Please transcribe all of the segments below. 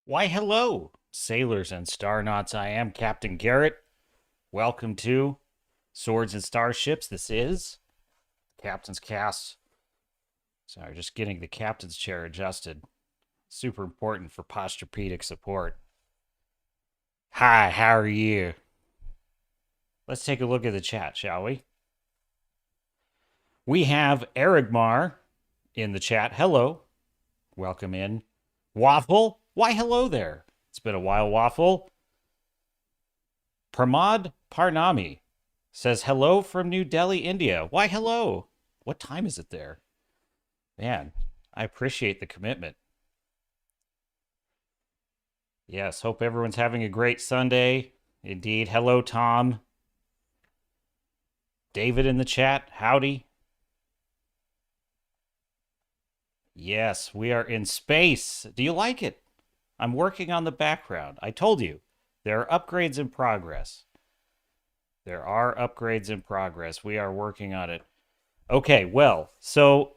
Why, hello, sailors and star naughts. I am Captain Garrett. Welcome to Swords and Starships. This is Captain's Cast. Sorry, just getting the captain's chair adjusted. Super important for posturepedic support. Hi, how are you? Let's take a look at the chat, shall we? We have Erigmar in the chat. Hello. Welcome in. Waffle? Why, hello there. It's been a while, Waffle. Pramod Parnami says hello from New Delhi, India. Why, hello. What time is it there? Man, I appreciate the commitment. Yes, hope everyone's having a great Sunday. Indeed. Hello, Tom. David in the chat. Howdy. Yes, we are in space. Do you like it? I'm working on the background. I told you, there are upgrades in progress. There are upgrades in progress. We are working on it. Okay, well, so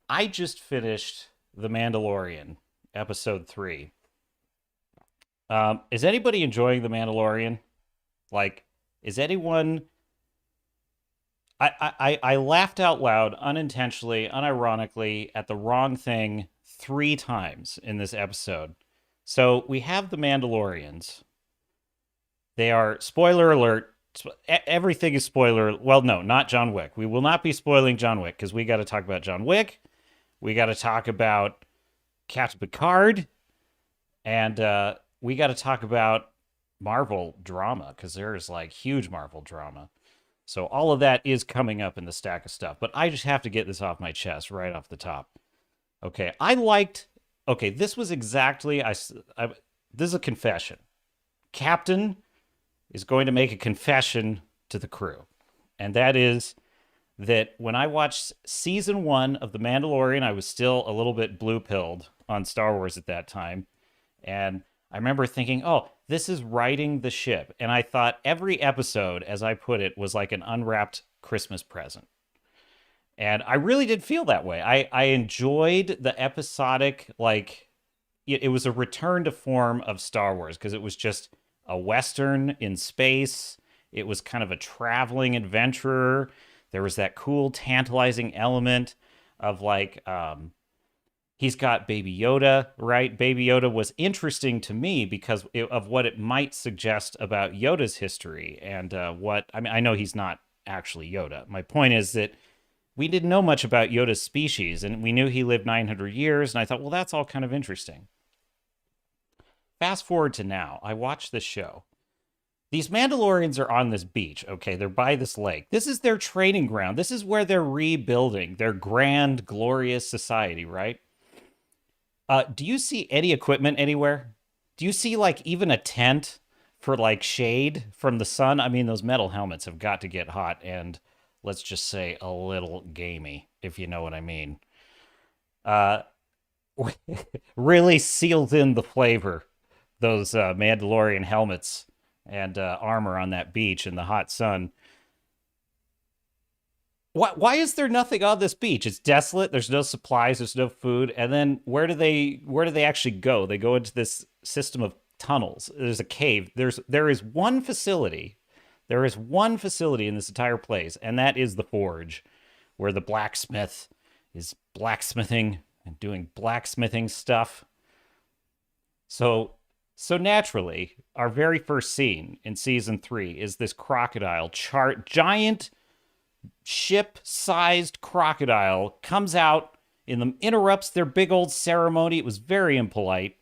I just finished The Mandalorian, episode 3. Is anybody enjoying The Mandalorian? Like, is anyone... I laughed out loud unintentionally, unironically, at the wrong thing 3 times in this episode. So we have the Mandalorians. They are, spoiler alert, everything is spoiler. Well, no, not John Wick. We will not be spoiling John Wick because we got to talk about John Wick. We got to talk about Captain Picard. And we got to talk about Marvel drama because there's like huge Marvel drama. So all of that is coming up in the stack of stuff. But I just have to get this off my chest right off the top. Okay, this was exactly, this is a confession. Captain is going to make a confession to the crew. And that is that when I watched season 1 of The Mandalorian, I was still a little bit blue-pilled on Star Wars at that time. And I remember thinking, oh, this is righting the ship. And I thought every episode, as I put it, was like an unwrapped Christmas present. And I really did feel that way. I enjoyed the episodic, like, it was a return to form of Star Wars because it was just a Western in space. It was kind of a traveling adventurer. There was that cool, tantalizing element of like, he's got Baby Yoda, right? Baby Yoda was interesting to me because of what it might suggest about Yoda's history and I know he's not actually Yoda. My point is that we didn't know much about Yoda's species, and we knew he lived 900 years, and I thought, well, that's all kind of interesting. Fast forward to now, I watched this show. These Mandalorians are on this beach, okay? They're by this lake. This is their training ground. This is where they're rebuilding their grand, glorious society, right? Do you see any equipment anywhere? Do you see like even a tent for like shade from the sun? I mean, those metal helmets have got to get hot and let's just say a little gamey, if you know what I mean. Uh, really sealed in the flavor, those Mandalorian helmets and armor on that beach in the hot sun. Why is there nothing on this beach? It's desolate. There's no supplies. There's no food. And then where do they actually go? They go into this system of tunnels. There's a cave. There is one facility. There is one facility in this entire place, and that is the forge, where the blacksmith is blacksmithing and doing blacksmithing stuff. So naturally, our very first scene in season 3 is this crocodile, giant ship-sized crocodile comes out interrupts their big old ceremony. It was very impolite.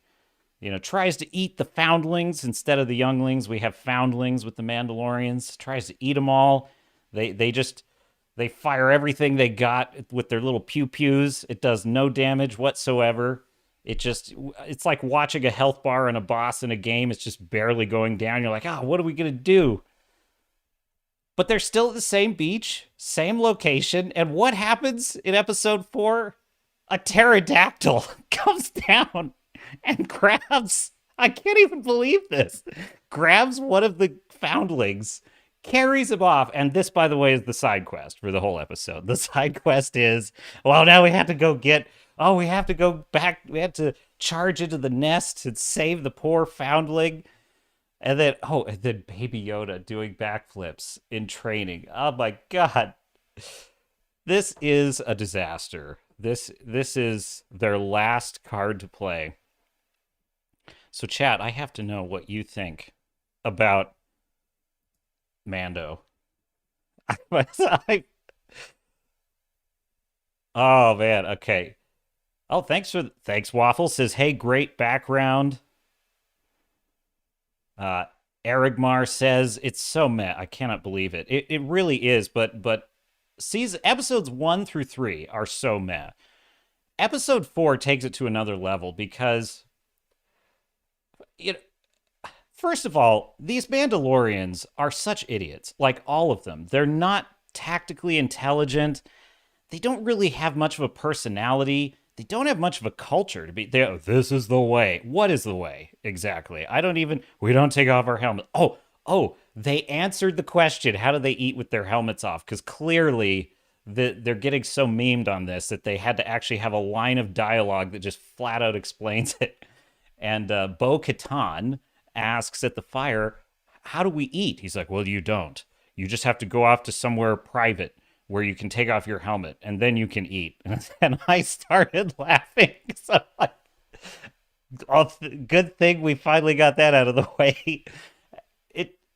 Tries to eat the foundlings instead of the younglings. We have foundlings with the Mandalorians. Tries to eat them all. They fire everything they got with their little pew-pews. It does no damage whatsoever. It's like watching a health bar and a boss in a game. It's just barely going down. You're like, what are we going to do? But they're still at the same beach, same location. And what happens in episode 4? A pterodactyl comes down and grabs, I can't even believe this, grabs one of the foundlings, carries him off. And this, by the way, is the side quest for the whole episode. The side quest is, well, now we have to go get oh, we have to go back. We have to charge into the nest and save the poor foundling. And then Baby Yoda doing backflips in training. Oh my God. This is a disaster. This is their last card to play. So, chat, I have to know what you think about Mando. I, oh man, okay. Oh, thanks Waffle says, "Hey, great background." Uh Erigmar says it's so meh. I cannot believe it. It really is, but season episodes 1 through 3 are so meh. Episode 4 takes it to another level because you know, first of all, these Mandalorians are such idiots. Like all of them. They're not tactically intelligent. They don't really have much of a personality. They don't have much of a culture to be. This is the way. What is the way exactly? I don't even. We don't take off our helmet. Oh, they answered the question. How do they eat with their helmets off? Because clearly they're getting so memed on this that they had to actually have a line of dialogue that just flat out explains it. And Bo Katan asks at the fire, "How do we eat?" He's like, "Well, you don't. You just have to go off to somewhere private where you can take off your helmet and then you can eat." And I started laughing. So like, good thing we finally got that out of the way.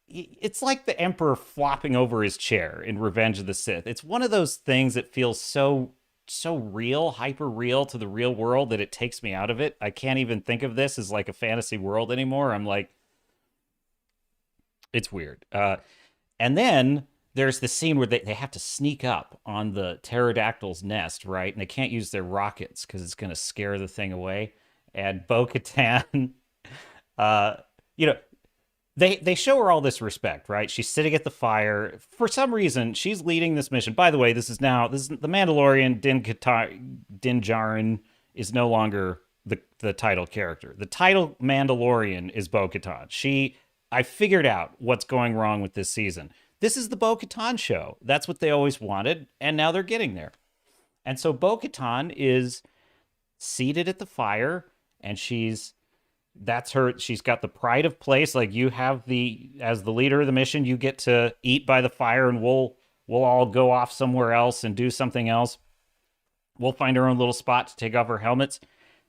It's like the Emperor flopping over his chair in Revenge of the Sith. It's one of those things that feels so real, hyper real to the real world that it takes me out of it. I can't even think of this as like a fantasy world anymore. I'm like, it's weird. And then there's the scene where they have to sneak up on the pterodactyl's nest, right? And they can't use their rockets because it's going to scare the thing away. And Bo-Katan, uh, you know, they show her all this respect, right? She's sitting at the fire. For some reason, she's leading this mission. By the way, this is the Mandalorian. Din Djarin is no longer the title character. The title Mandalorian is Bo-Katan. I figured out what's going wrong with this season. This is the Bo-Katan show. That's what they always wanted, and now they're getting there. And so Bo-Katan is seated at the fire, and she's got the pride of place. Like, you have as the leader of the mission, you get to eat by the fire, and we'll all go off somewhere else and do something else. We'll find our own little spot to take off our helmets.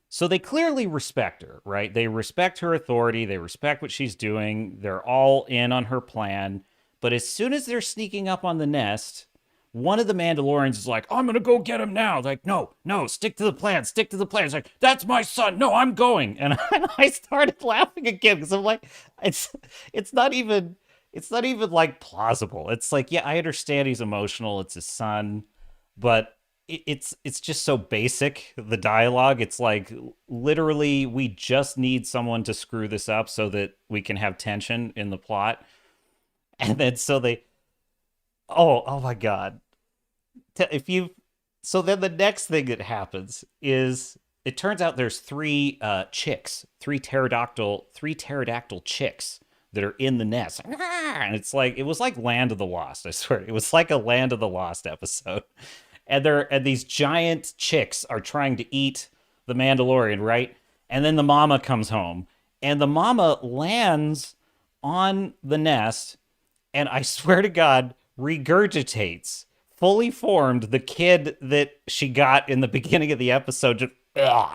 So they clearly respect her, right? They respect her authority. They respect what she's doing. They're all in on her plan. But as soon as they're sneaking up on the nest, one of the Mandalorians is like, "I'm going to go get him now." Like, no, stick to the plan. Stick to the plan. It's like, "That's my son. No, I'm going." And I started laughing again because I'm like, it's not even like plausible. It's like, yeah, I understand he's emotional. It's his son, but it's just so basic, the dialogue. It's like, literally, we just need someone to screw this up so that we can have tension in the plot. And then oh my God. If you So then the next thing that happens is, it turns out there's three pterodactyl chicks that are in the nest. And it was like Land of the Lost, I swear. It was like a Land of the Lost episode. And these giant chicks are trying to eat the Mandalorian, right? And then the mama comes home, and the mama lands on the nest, and I swear to God, regurgitates, fully formed, the kid that she got in the beginning of the episode. Just,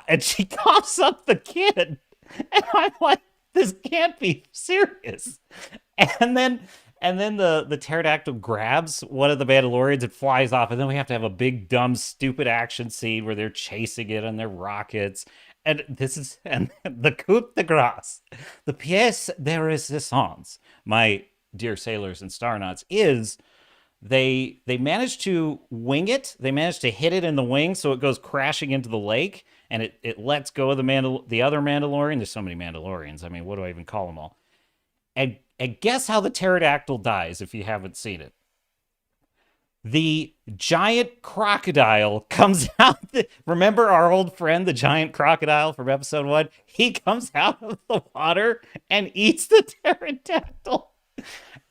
and she coughs up the kid. And I'm like, this can't be serious. And then the pterodactyl grabs one of the Mandalorians and flies off, and then we have to have a big, dumb, stupid action scene where they're chasing it on their rockets. And the coup de grace, the pièce de résistance, my dear sailors and star nuts, is they managed to wing it. They managed to hit it in the wing so it goes crashing into the lake, and it lets go of the other Mandalorian. There's so many Mandalorians. I mean, what do I even call them all? And guess how the pterodactyl dies if you haven't seen it. The giant crocodile comes out. Remember our old friend, the giant crocodile from episode 1? He comes out of the water and eats the pterodactyl.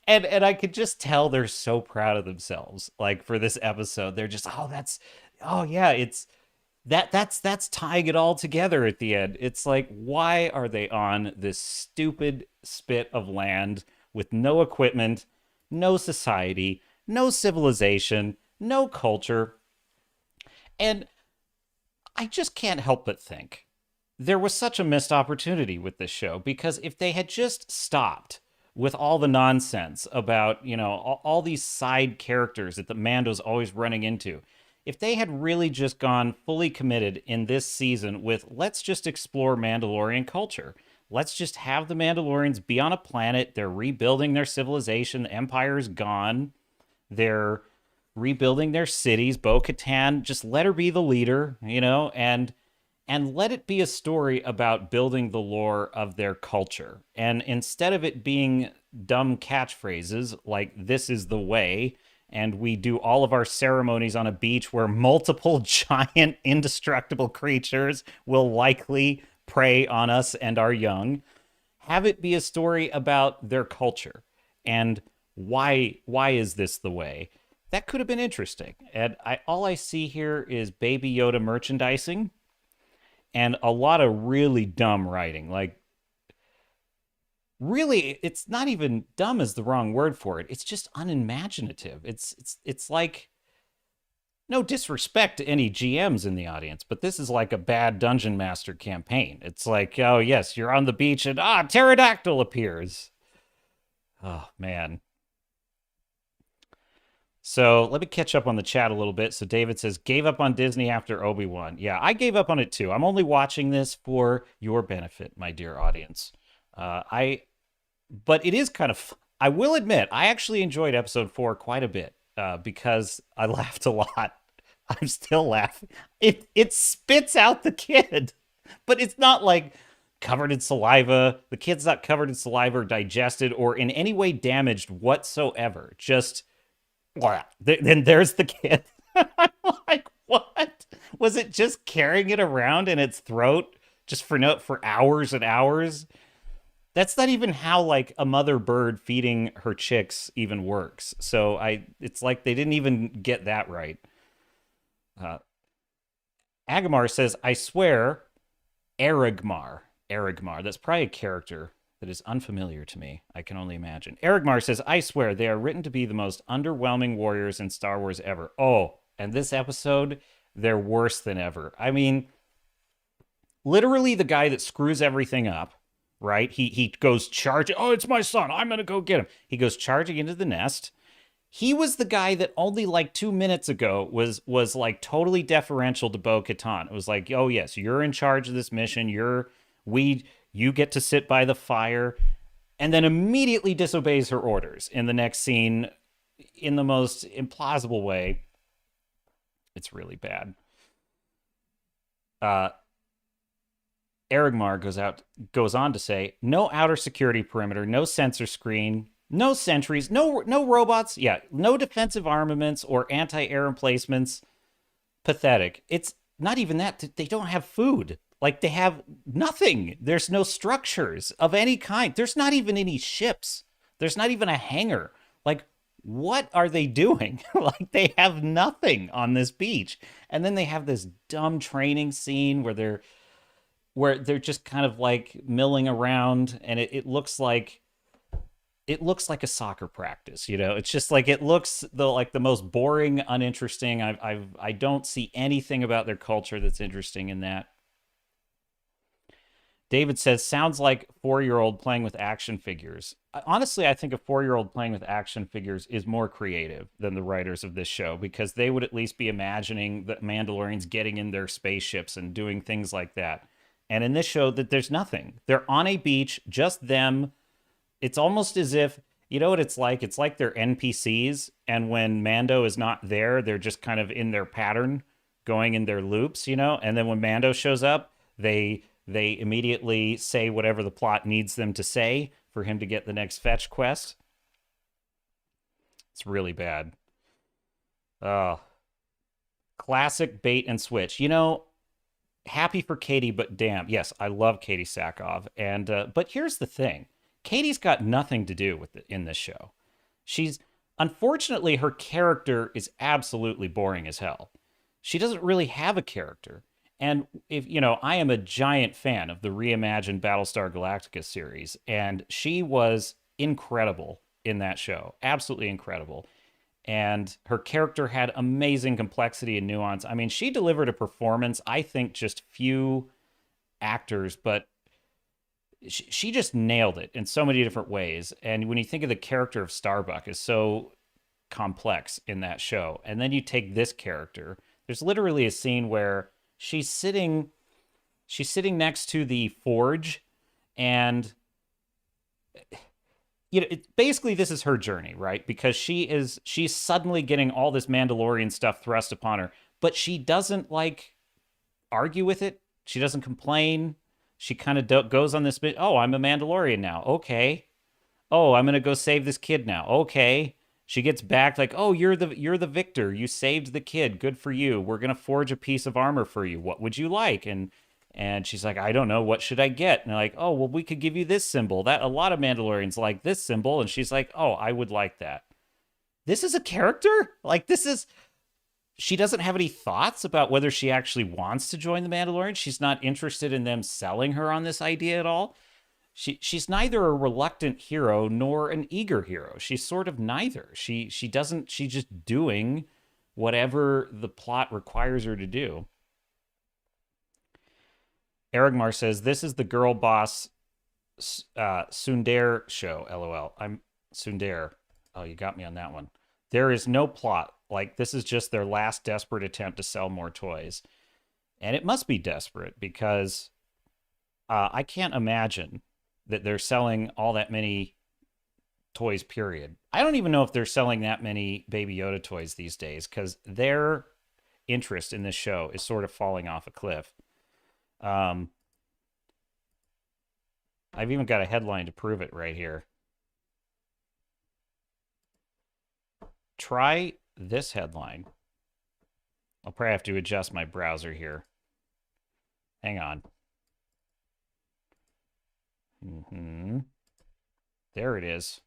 And I could just tell they're so proud of themselves. Like, for this episode, they're just, oh yeah, that's tying it all together at the end. It's like, why are they on this stupid spit of land with no equipment, no society, no civilization, no culture? And I just can't help but think there was such a missed opportunity with this show, because if they had just stopped with all the nonsense about, all these side characters that the Mando's always running into, if they had really just gone fully committed in this season with, let's just explore Mandalorian culture. Let's just have the Mandalorians be on a planet. They're rebuilding their civilization. The Empire's gone. They're rebuilding their cities. Bo-Katan, just let her be the leader, and let it be a story about building the lore of their culture. And instead of it being dumb catchphrases like "this is the way," and we do all of our ceremonies on a beach where multiple giant indestructible creatures will likely prey on us and our young, have it be a story about their culture and why is this the way. That could have been interesting. And all I see here is Baby Yoda merchandising and a lot of really dumb writing. Like, really, it's not even dumb is the wrong word for it. It's just unimaginative. It's like, no disrespect to any GMs in the audience, but this is like a bad Dungeon Master campaign. It's like, oh yes, you're on the beach and pterodactyl appears. Oh man. So let me catch up on the chat a little bit. So David says, gave up on Disney after Obi-Wan. Yeah, I gave up on it too. I'm only watching this for your benefit, my dear audience. But it is kind of, I will admit, I actually enjoyed episode 4 quite a bit because I laughed a lot. I'm still laughing. It spits out the kid, but it's not like covered in saliva. The kid's not covered in saliva or digested or in any way damaged whatsoever. Just, then there's the kid. I'm like, what? Was it just carrying it around in its throat just for hours and hours? That's not even how like a mother bird feeding her chicks even works. So it's like they didn't even get that right. Agamar says, I swear, Erigmar. Erigmar. That's probably a character that is unfamiliar to me. I can only imagine. Erigmar says, I swear, they are written to be the most underwhelming warriors in Star Wars ever. Oh, and this episode, they're worse than ever. I mean, literally the guy that screws everything up, right? He goes charging. Oh, it's my son. I'm going to go get him. He goes charging into the nest. He was the guy that only like 2 minutes ago was like totally deferential to Bo-Katan. It was like, oh yes, you're in charge of this mission. You get to sit by the fire, and then immediately disobeys her orders in the next scene in the most implausible way. It's really bad. Erigmar goes on to say, no outer security perimeter, no sensor screen, no sentries, no robots, no defensive armaments or anti-air emplacements. Pathetic. It's not even that. They don't have food. Like, they have nothing. There's no structures of any kind. There's not even any ships. There's not even a hangar. Like, what are they doing? Like, they have nothing on this beach. And then they have this dumb training scene where they're just kind of like milling around, and it looks like a soccer practice. It's just like, it looks like the most boring, uninteresting. I don't see anything about their culture that's interesting in that. David says, sounds like 4-year-old playing with action figures. Honestly, I think a 4-year-old playing with action figures is more creative than the writers of this show, because they would at least be imagining the Mandalorians getting in their spaceships and doing things like that. And in this show, that there's nothing. They're on a beach, just them. It's almost as if, you know what it's like? It's like they're NPCs, and when Mando is not there, they're just kind of in their pattern, going in their loops, and then when Mando shows up, they immediately say whatever the plot needs them to say for him to get the next fetch quest. It's really bad. Classic bait and switch. Happy for Katie, but damn. Yes, I love Katie Sackhoff. But here's the thing. Katie's got nothing to do with it in this show. Unfortunately, her character is absolutely boring as hell. She doesn't really have a character. And if you know, I am a giant fan of the reimagined Battlestar Galactica series, and she was incredible in that show. Absolutely incredible. And her character had amazing complexity and nuance. I mean, she delivered a performance I think just few actors, but she just nailed it in so many different ways. And when you think of the character of Starbuck is so complex in that show, and then you take this character, there's literally a scene where she's sitting next to the forge, and you know, basically this is her journey, right? Because she's suddenly getting all this Mandalorian stuff thrust upon her, but she doesn't like argue with it. She doesn't complain. She kind of goes on this bit. Oh, I'm a Mandalorian now. Okay. Oh, I'm gonna go save this kid now. Okay. She gets back like, oh, you're the victor. You saved the kid. Good for you. We're gonna forge a piece of armor for you. What would you like? And she's like, I don't know. What should I get? And they're like, oh, well, we could give you this symbol. That a lot of Mandalorians like this symbol. And she's like, oh, I would like that. This is a character? Like, this is. She doesn't have any thoughts about whether she actually wants to join the Mandalorians. She's not interested in them selling her on this idea at all. She's neither a reluctant hero nor an eager hero. She's sort of neither. She doesn't. She's just doing whatever the plot requires her to do. Erigmar says, this is the girl boss Sundare show, LOL. I'm Sundare. Oh, you got me on that one. There is no plot. Like, this is just their last desperate attempt to sell more toys. And it must be desperate because I can't imagine that they're selling all that many toys, period. I don't even know if they're selling that many Baby Yoda toys these days because their interest in this show is sort of falling off a cliff. I've even got a headline to prove it right here. Try this headline. I'll probably have to adjust my browser here. Hang on. There it is.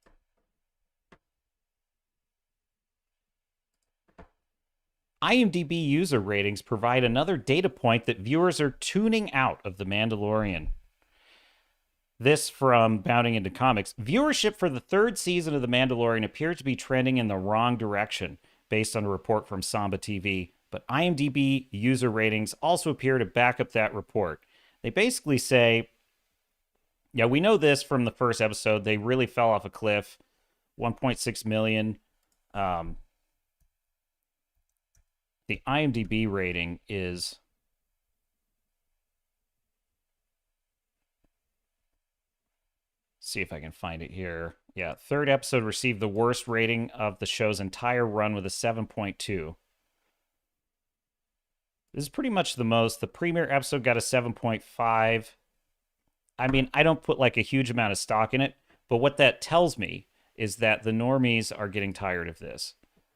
IMDb user ratings provide another data point that viewers are tuning out of The Mandalorian. This from Bounding into Comics. Viewership for the third season of The Mandalorian appears to be trending in the wrong direction, based on a report from Samba TV. But IMDb user ratings also appear to back up that report. They basically say, yeah, we know this from the first episode. They really fell off a cliff. 1.6 million. The IMDb rating is... see if I can find it here. Yeah, third episode received the worst rating of the show's entire run with a 7.2. This is pretty much the most. The premiere episode got a 7.5. I mean, I don't put like a huge amount of stock in it, but what that tells me is that the normies are getting tired of this.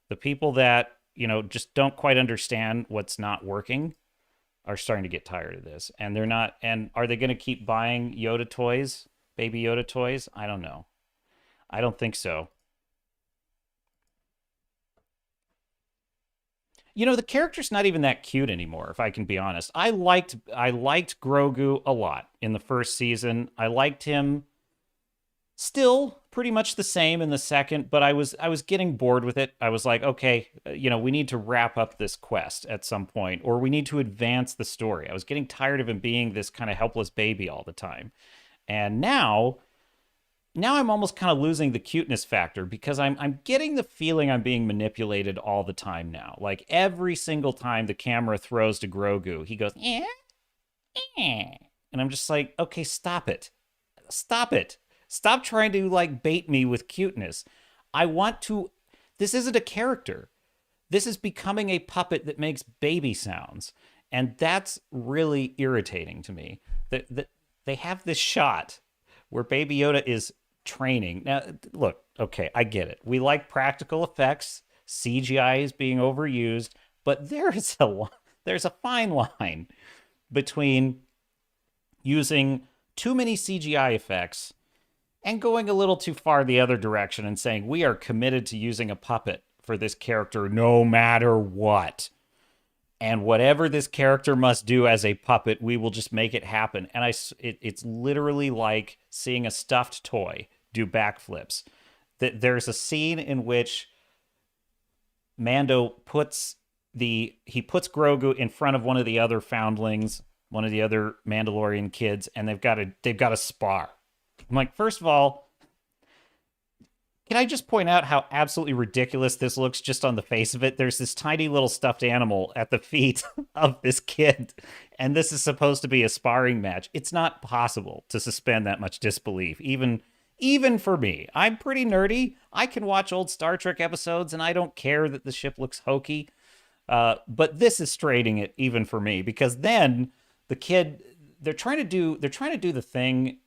The people that, you know, just don't quite understand what's not working are starting to get tired of this. And they're not, and are they going to keep buying Yoda toys, Baby Yoda toys? I don't know. I don't think so. You know, the character's not even that cute anymore, if I can be honest. I liked Grogu a lot in the first season. I liked him still pretty much the same in the second, but I was getting bored with it. I was like, okay, you know, we need to wrap up this quest at some point, or we need to advance the story. I was getting tired of him being this kind of helpless baby all the time. And now I'm almost kind of losing the cuteness factor because I'm getting the feeling I'm being manipulated all the time now. Like every single time the camera throws to Grogu, he goes, eh, eh. And I'm just like, okay, stop it. Stop it. Stop trying to like bait me with cuteness. This isn't a character. This is becoming a puppet that makes baby sounds. And that's really irritating to me. That they have this shot where Baby Yoda is training. Now, look, okay, I get it. We like practical effects. CGI is being overused, but there's a fine line between using too many CGI effects and going a little too far the other direction and saying we are committed to using a puppet for this character no matter what. and whatever this character must do as a puppet, we will just make it happen. And it's literally like seeing a stuffed toy do backflips. There's a scene in which Mando puts Grogu in front of one of the other foundlings, one of the other Mandalorian kids, and they've got to spar. I'm like, first of all, can I just point out how absolutely ridiculous this looks just on the face of it? There's this tiny little stuffed animal at the feet of this kid, and this is supposed to be a sparring match. It's not possible to suspend that much disbelief, even for me. I'm pretty nerdy. I can watch old Star Trek episodes, and I don't care that the ship looks hokey. But this is straining it even for me, because then the kid, they're trying to do the thing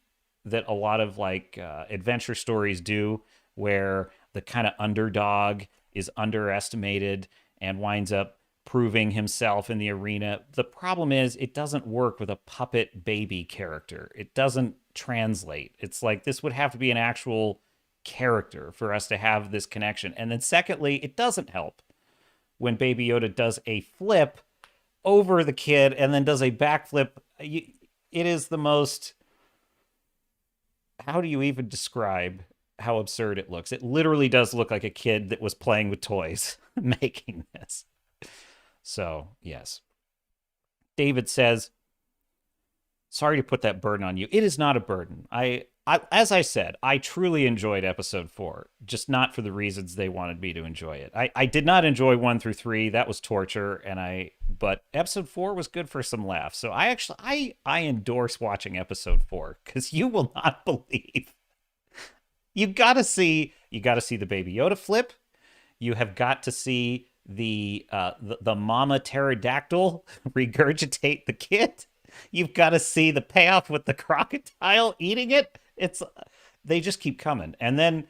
that a lot of like adventure stories do, where the kind of underdog is underestimated and winds up proving himself in the arena. The problem is it doesn't work with a puppet baby character. It doesn't translate. It's like this would have to be an actual character for us to have this connection. And then secondly, it doesn't help when Baby Yoda does a flip over the kid and then does a backflip. It is the most... How do you even describe how absurd it looks? It literally does look like a kid that was playing with toys making this. So, yes. David says, sorry to put that burden on you. It is not a burden. As I said, I truly enjoyed episode 4, just not for the reasons they wanted me to enjoy it. I did not enjoy 1 through 3. That was torture, but episode 4 was good for some laughs. So I endorse watching episode 4, because you will not believe. You gotta see the Baby Yoda flip. You have got to see the mama pterodactyl regurgitate the kid. You've got to see the payoff with the crocodile eating it. They just keep coming. And then,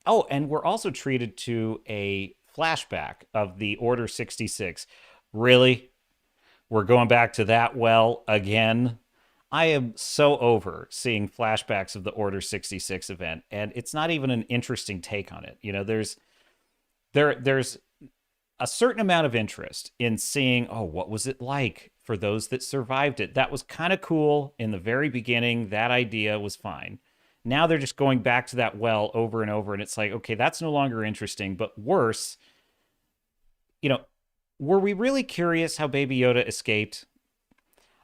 and we're also treated to a flashback of the Order 66. Really? We're going back to that well again? I am so over seeing flashbacks of the Order 66 event, and it's not even an interesting take on it. You know, there's a certain amount of interest in seeing, what was it like for those that survived it? That was kind of cool in the very beginning. That idea was fine. Now they're just going back to that well over and over, and it's like, okay, that's no longer interesting. But worse, were we really curious how Baby Yoda escaped?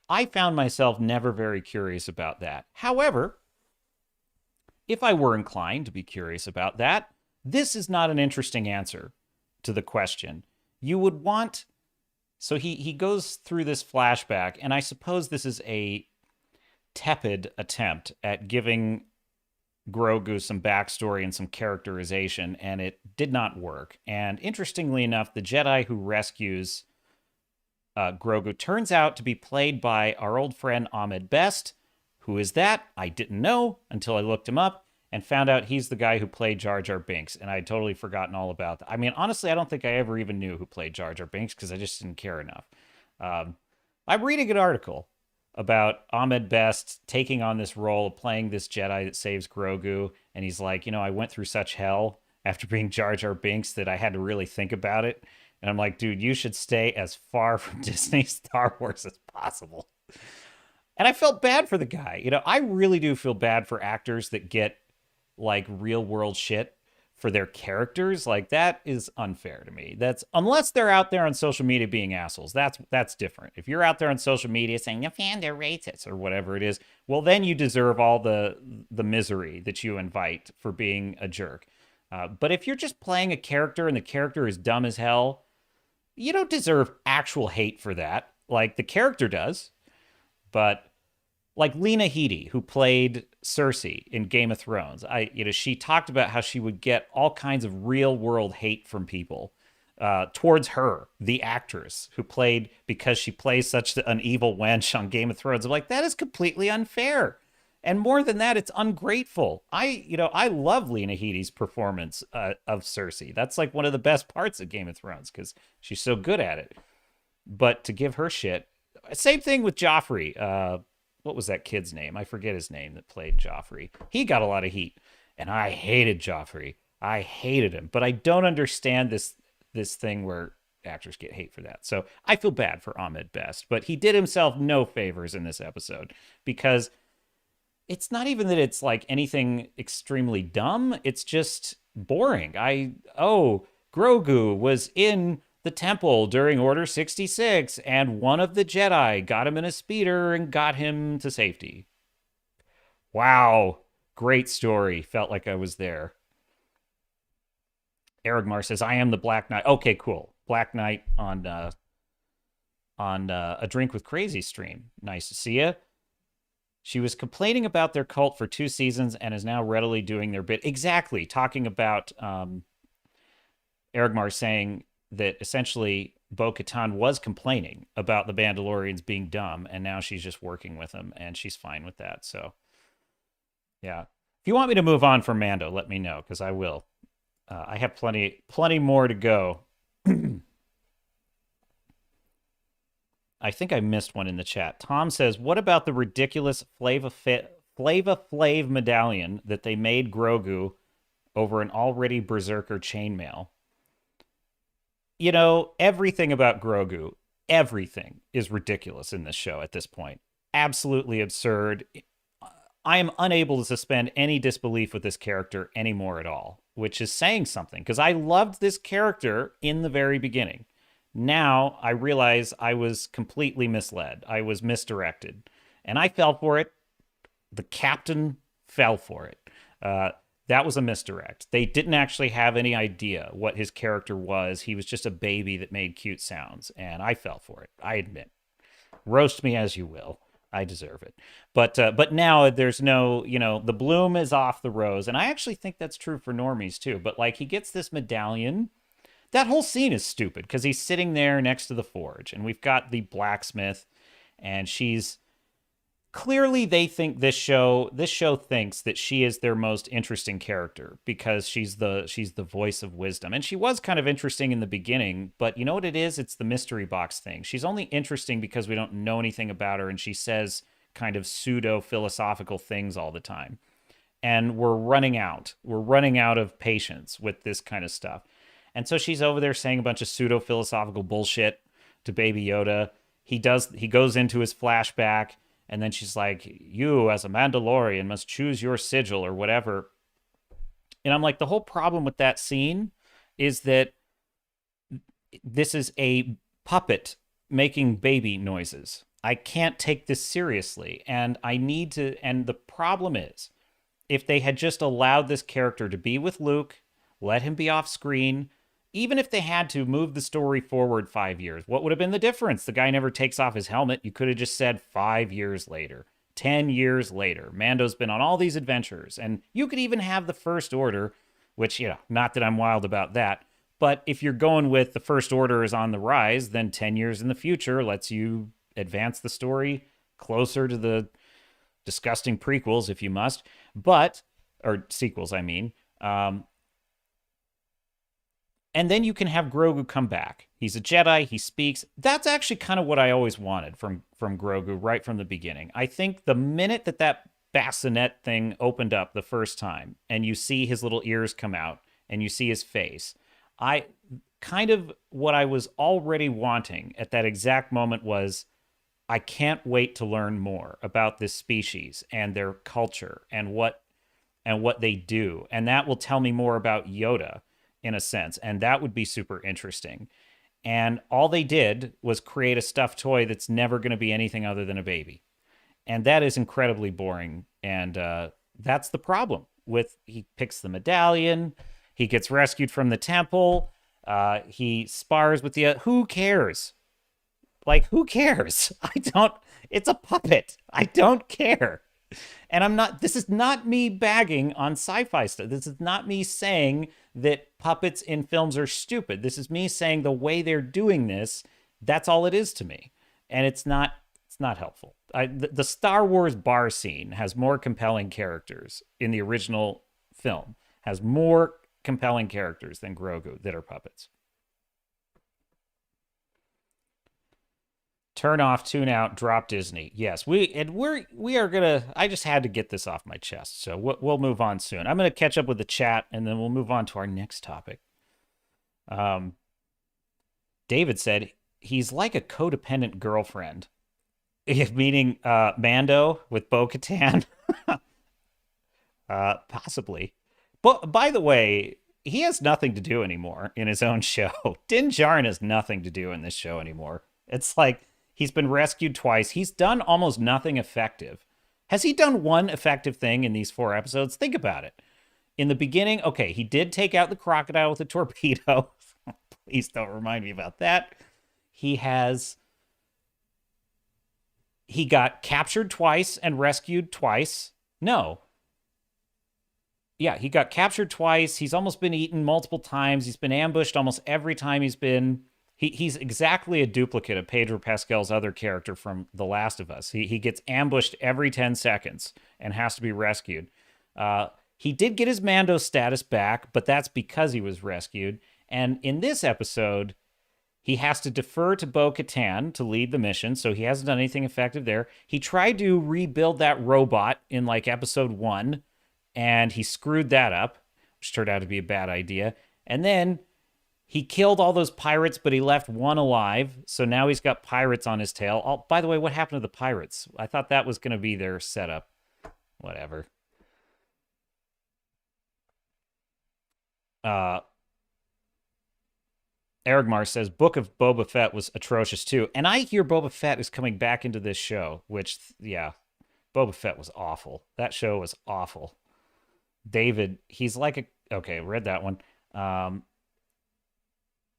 I found myself never very curious about that. However, if I were inclined to be curious about that, this is not an interesting answer to the question. You would want... So he goes through this flashback, and I suppose this is a tepid attempt at giving Grogu some backstory and some characterization, and it did not work. And interestingly enough, the Jedi who rescues Grogu turns out to be played by our old friend Ahmed Best. Who is that? I didn't know until I looked him up and found out he's the guy who played Jar Jar Binks, and I had totally forgotten all about that. I mean, honestly, I don't think I ever even knew who played Jar Jar Binks because I just didn't care enough. I'm reading an article about Ahmed Best taking on this role of playing this Jedi that saves Grogu, and he's like, I went through such hell after being Jar Jar Binks that I had to really think about it. And I'm like, dude, you should stay as far from Disney Star Wars as possible. And I felt bad for the guy. I really do feel bad for actors that get like real world shit for their characters. Like, that is unfair to me. That's unless they're out there on social media being assholes. That's different. If you're out there on social media saying the fans are racist or whatever it is, well, then you deserve all the misery that you invite for being a jerk. But if you're just playing a character and the character is dumb as hell, you don't deserve actual hate for that. Like, the character does. But like Lena Headey, who played Cersei in Game of Thrones, she talked about how she would get all kinds of real world hate from people towards her, the actress who played, because she plays such an evil wench on Game of Thrones. I'm like, that is completely unfair. And more than that, it's ungrateful. I love Lena Headey's performance of Cersei. That's like one of the best parts of Game of Thrones because she's so good at it. But to give her shit, same thing with Joffrey. What was that kid's name? I forget his name that played Joffrey. He got a lot of heat, and I hated Joffrey. I hated him, but I don't understand this thing where actors get hate for that. So I feel bad for Ahmed Best, but he did himself no favors in this episode because it's not even that it's like anything extremely dumb. It's just boring. Grogu was in the temple during Order 66, and one of the Jedi got him in a speeder and got him to safety. Wow. Great story. Felt like I was there. Erigmar says, I am the Black Knight. Okay, cool. Black Knight on A Drink with Crazy stream. Nice to see you. She was complaining about their cult for 2 seasons and is now readily doing their bit. Exactly. Talking about Erigmar saying that essentially Bo-Katan was complaining about the Mandalorians being dumb, and now she's just working with them, and she's fine with that. So, yeah. If you want me to move on from Mando, let me know, because I will. I have plenty more to go. I think I missed one in the chat. Tom says, what about the ridiculous Flava Flav medallion that they made Grogu over an already berserker chainmail? You know, everything about Grogu, everything is ridiculous in this show at this point. Absolutely absurd. I am unable to suspend any disbelief with this character anymore at all, which is saying something, because I loved this character in the very beginning. Now I realize I was completely misled. I was misdirected. And I fell for it. The captain fell for it. That was a misdirect. They didn't actually have any idea what his character was. He was just a baby that made cute sounds. And I fell for it. I admit. Roast me as you will. I deserve it. But now there's no, the bloom is off the rose. And I actually think that's true for normies too. But like, he gets this medallion. That whole scene is stupid because he's sitting there next to the forge, and we've got the blacksmith, and she's clearly, they think this show thinks that she is their most interesting character because she's the voice of wisdom. And she was kind of interesting in the beginning, but you know what it is? It's the mystery box thing. She's only interesting because we don't know anything about her, and she says kind of pseudo philosophical things all the time. And we're running out of patience with this kind of stuff. And so she's over there saying a bunch of pseudo-philosophical bullshit to Baby Yoda. He goes into his flashback, and then she's like, you, as a Mandalorian, must choose your sigil or whatever. And I'm like, the whole problem with that scene is that this is a puppet making baby noises. I can't take this seriously, and I need to... And the problem is, if they had just allowed this character to be with Luke, let him be off screen... Even if they had to move the story forward 5 years, what would have been the difference? The guy never takes off his helmet. You could have just said 5 years later, 10 years later. Mando's been on all these adventures. And you could even have the First Order, which, not that I'm wild about that. But if you're going with the First Order is on the rise, then 10 years in the future lets you advance the story closer to the disgusting prequels, if you must. Or sequels, I mean. And then you can have Grogu come back. He's a Jedi. He speaks. That's actually kind of what I always wanted from Grogu right from the beginning. I think the minute that bassinet thing opened up the first time and you see his little ears come out and you see his face, what I was already wanting at that exact moment was, I can't wait to learn more about this species and their culture and what they do. And that will tell me more about Yoda, in a sense, and that would be super interesting. And all they did was create a stuffed toy that's never going to be anything other than a baby. And that is incredibly boring. And that's the problem with, he picks the medallion, he gets rescued from the temple, he spars with the... who cares? Like, who cares? It's a puppet. I don't care. And this is not me bagging on sci-fi stuff. This is not me saying that puppets in films are stupid. This is me saying the way they're doing this, that's all it is to me. And it's not helpful. The Star Wars bar scene has more compelling characters in the original film, has more compelling characters than Grogu that are puppets. Turn off, tune out, drop Disney. Yes, we are gonna... I just had to get this off my chest, so we'll move on soon. I'm gonna catch up with the chat, and then we'll move on to our next topic. David said he's like a codependent girlfriend, meaning Mando with Bo-Katan. Possibly. But by the way, he has nothing to do anymore in his own show. Din Djarin has nothing to do in this show anymore. It's like he's been rescued twice. He's done almost nothing effective. Has he done one effective thing in these 4 episodes? Think about it. In the beginning, okay, he did take out the crocodile with a torpedo. Please don't remind me about that. He has he got captured twice and rescued twice. No, yeah, he got captured twice. He's almost been eaten multiple times. He's been ambushed almost every time he's been. He's exactly a duplicate of Pedro Pascal's other character from The Last of Us. He gets ambushed every 10 seconds and has to be rescued. He did get his Mando status back, but that's because he was rescued. And in this episode, he has to defer to Bo-Katan to lead the mission, so he hasn't done anything effective there. He tried to rebuild that robot in like episode 1, and he screwed that up, which turned out to be a bad idea. And then he killed all those pirates, but he left one alive, so now he's got pirates on his tail. Oh, by the way, what happened to the pirates? I thought that was going to be their setup. Whatever. Uh, Erigmar says Book of Boba Fett was atrocious too, and I hear Boba Fett is coming back into this show. Which, yeah, Boba Fett was awful. That show was awful. David, he's like a okay. Read that one.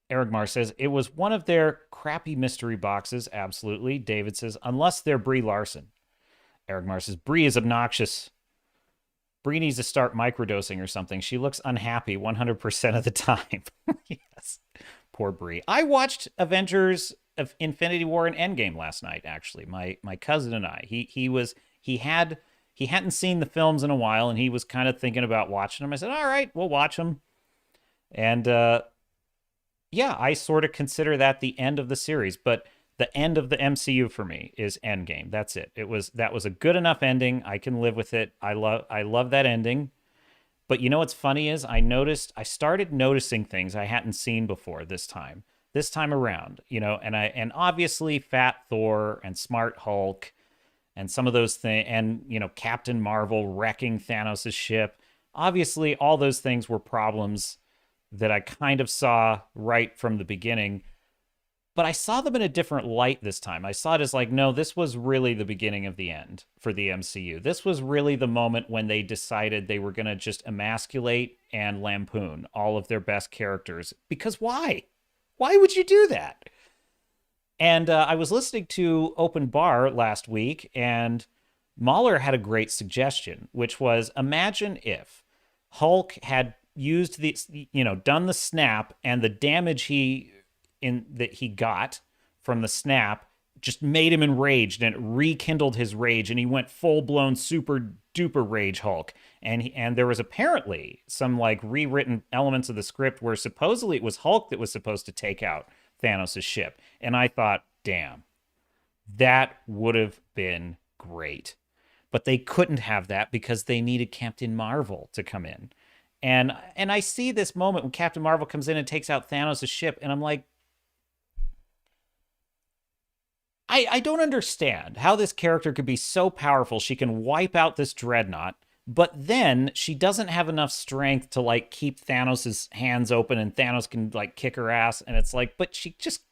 Erigmar says it was one of their crappy mystery boxes. Absolutely. David says unless they're Brie Larson. Erigmar says Brie is obnoxious. Brie needs to start microdosing or something. She looks unhappy 100% of the time. Yes. Poor Brie. I watched Avengers of Infinity War and Endgame last night, actually. My cousin and I. He hadn't seen the films in a while, and he was kind of thinking about watching them. I said, all right, we'll watch them. And yeah, I sort of consider that the end of the series, but the end of the MCU for me is Endgame. That's it. That was a good enough ending. I can live with it. I love that ending. But you know what's funny is I started noticing things I hadn't seen before this time. This time around, and obviously Fat Thor and Smart Hulk and some of those things, and Captain Marvel wrecking Thanos' ship. Obviously all those things were problems that I kind of saw right from the beginning, but I saw them in a different light this time. I saw it as like, no, this was really the beginning of the end for the MCU. This was really the moment when they decided they were going to just emasculate and lampoon all of their best characters. Because why? Why would you do that? And I was listening to Open Bar last week, and Mahler had a great suggestion, which was imagine if Hulk had used done the snap, and the damage that he got from the snap just made him enraged, and it rekindled his rage, and he went full-blown super duper rage Hulk. And there was apparently some like rewritten elements of the script where supposedly it was Hulk that was supposed to take out Thanos' ship. And I thought, damn, that would have been great. But they couldn't have that because they needed Captain Marvel to come in. And I see this moment when Captain Marvel comes in and takes out Thanos' ship, and I'm like, I don't understand how this character could be so powerful. She can wipe out this dreadnought, but then she doesn't have enough strength to like keep Thanos' hands open, and Thanos can like kick her ass. And it's like, but she just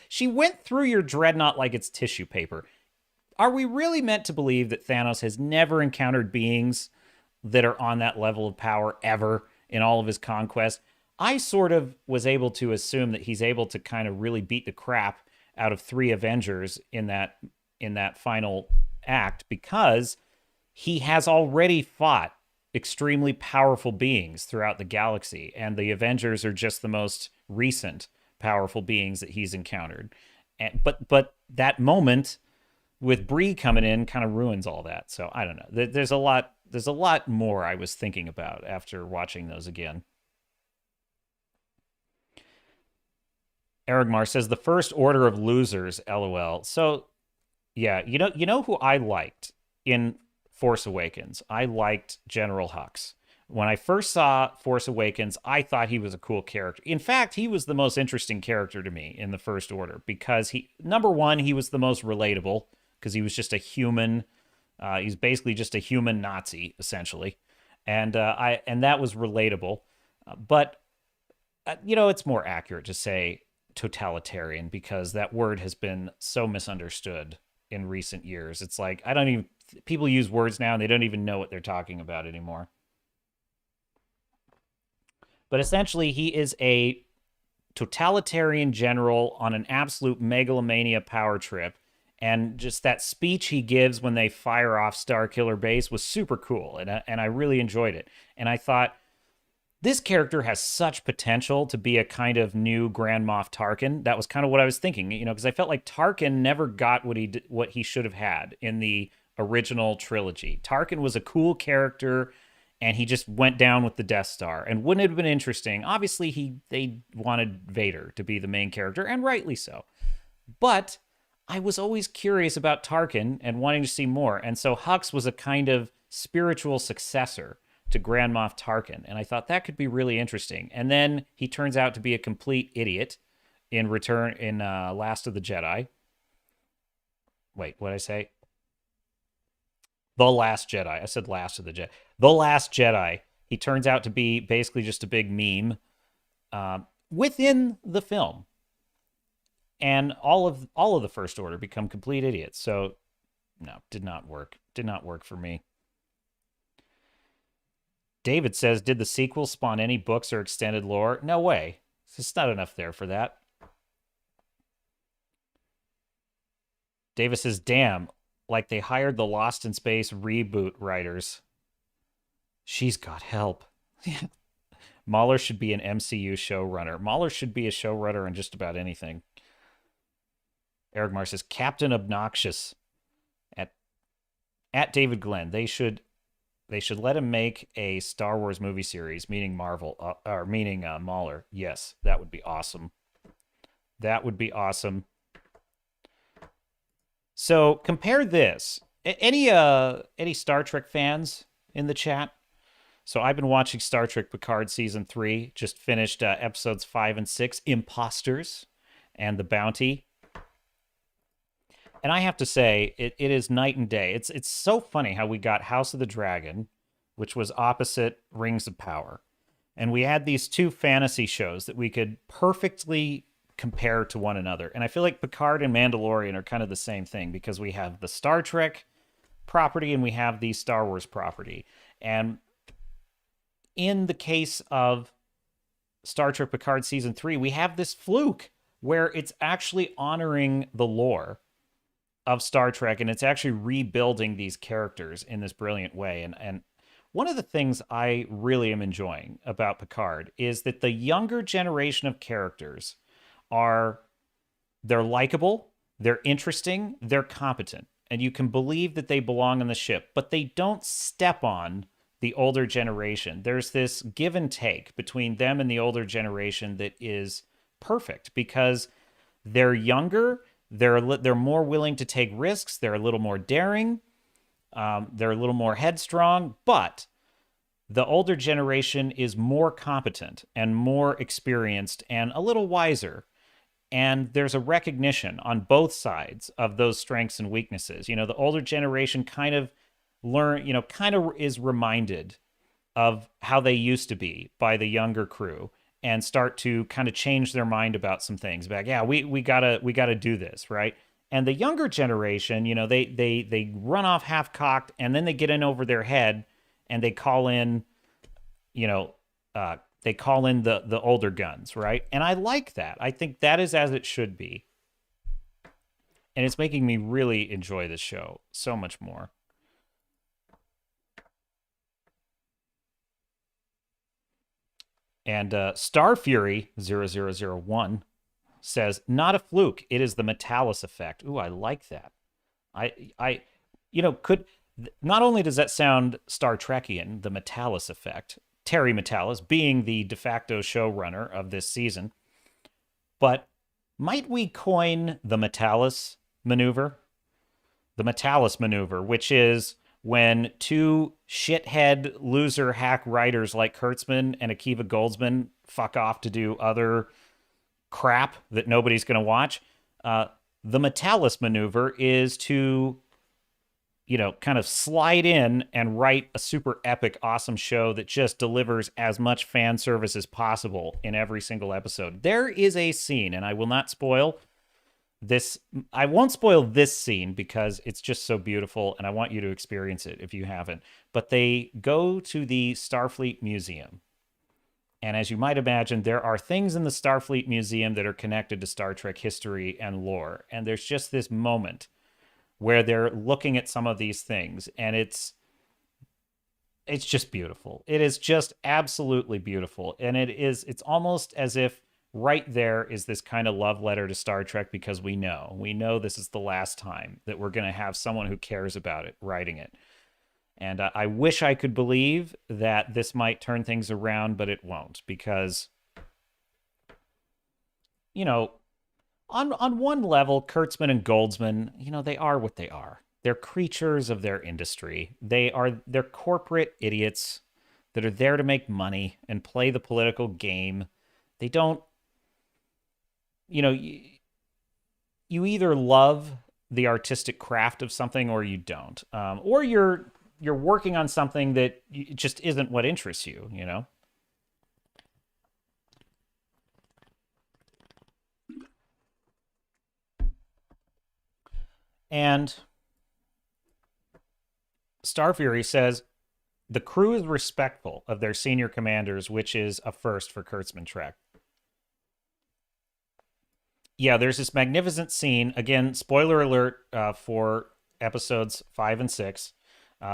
she went through your dreadnought like it's tissue paper. Are we really meant to believe that Thanos has never encountered beings that are on that level of power ever in all of his conquest? I sort of was able to assume that he's able to kind of really beat the crap out of 3 Avengers in that final act, because he has already fought extremely powerful beings throughout the galaxy, and the Avengers are just the most recent powerful beings that he's encountered. But that moment with Brie coming in kind of ruins all that. So I don't know. There's a lot more I was thinking about after watching those again. Erigmar says the first order of losers, LOL. So yeah, you know who I liked in Force Awakens? I liked General Hux. When I first saw Force Awakens, I thought he was a cool character. In fact, he was the most interesting character to me in the First Order because number one, he was the most relatable because he was just a human. He's basically just a human Nazi, essentially, and that was relatable. But it's more accurate to say totalitarian because that word has been so misunderstood in recent years. It's like I don't even people use words now and they don't even know what they're talking about anymore. But essentially, he is a totalitarian general on an absolute megalomania power trip. And just that speech he gives when they fire off Starkiller Base was super cool. And I really enjoyed it. And I thought, this character has such potential to be a kind of new Grand Moff Tarkin. That was kind of what I was thinking, because I felt like Tarkin never got what he should have had in the original trilogy. Tarkin was a cool character and he just went down with the Death Star. And wouldn't it have been interesting? Obviously, they wanted Vader to be the main character, and rightly so. But I was always curious about Tarkin and wanting to see more. And so Hux was a kind of spiritual successor to Grand Moff Tarkin. And I thought that could be really interesting. And then he turns out to be a complete idiot in Last of the Jedi. Wait, what did I say? The Last Jedi. I said Last of the Jedi. The Last Jedi. He turns out to be basically just a big meme within the film. And all of the First Order become complete idiots. So, no, did not work. Did not work for me. David says, did the sequel spawn any books or extended lore? No way. There's not enough there for that. Davis says, damn, like they hired the Lost in Space reboot writers. She's got help. Mahler should be an MCU showrunner. Mahler should be a showrunner on just about anything. Eric Mar says, Captain Obnoxious. At David Glenn, they should let him make a Star Wars movie series, meaning Mahler. Yes, that would be awesome. That would be awesome. So compare this. Any Star Trek fans in the chat? So I've been watching Star Trek Picard season 3. Just finished episodes 5 and 6, Imposters and the Bounty. And I have to say, it is night and day. It's so funny how we got House of the Dragon, which was opposite Rings of Power. And we had these two fantasy shows that we could perfectly compare to one another. And I feel like Picard and Mandalorian are kind of the same thing because we have the Star Trek property and we have the Star Wars property. And in the case of Star Trek Picard Season 3, we have this fluke where it's actually honoring the lore of Star Trek, and it's actually rebuilding these characters in this brilliant way. And one of the things I really am enjoying about Picard is that the younger generation of characters they're likable, they're interesting, they're competent, and you can believe that they belong on the ship, but they don't step on the older generation. There's this give and take between them and the older generation that is perfect because they're younger, they're more willing to take risks, they're a little more daring, they're a little more headstrong, but the older generation is more competent and more experienced and a little wiser. And there's a recognition on both sides of those strengths and weaknesses. The older generation kind of is reminded of how they used to be by the younger crew and start to kind of change their mind about some things. Like, yeah, we gotta do this, right? And the younger generation, they run off half cocked and then they get in over their head and they call in, the older guns, right? And I like that. I think that is as it should be. And it's making me really enjoy this show so much more. And Star Fury 0001 says, not a fluke. It is the Metalis effect. Ooh, I like that. Not only does that sound Star Trekian, the Metalis effect, Terry Metalis being the de facto showrunner of this season, but might we coin the Metalis maneuver? The Metalis maneuver, which is when two shithead loser hack writers like Kurtzman and Akiva Goldsman fuck off to do other crap that nobody's going to watch. The Metalis maneuver is to, kind of slide in and write a super epic, awesome show that just delivers as much fan service as possible in every single episode. There is a scene, and I will not spoil this. I won't spoil this scene because it's just so beautiful, and I want you to experience it if you haven't. But they go to the Starfleet Museum. And as you might imagine, there are things in the Starfleet Museum that are connected to Star Trek history and lore. And there's just this moment where they're looking at some of these things, and it's just beautiful. It is just absolutely beautiful. And it's almost as if right there is this kind of love letter to Star Trek, because we know this is the last time that we're going to have someone who cares about it writing it. And I wish I could believe that this might turn things around, but it won't, because, on one level, Kurtzman and Goldsman, they are what they are. They're creatures of their industry. They're corporate idiots that are there to make money and play the political game. They don't, you either love the artistic craft of something or you don't, or you're working on something that just isn't what interests you, And Starfury says, the crew is respectful of their senior commanders, which is a first for Kurtzman Trek. Yeah, there's this magnificent scene. Again, spoiler alert for episodes 5 and 6.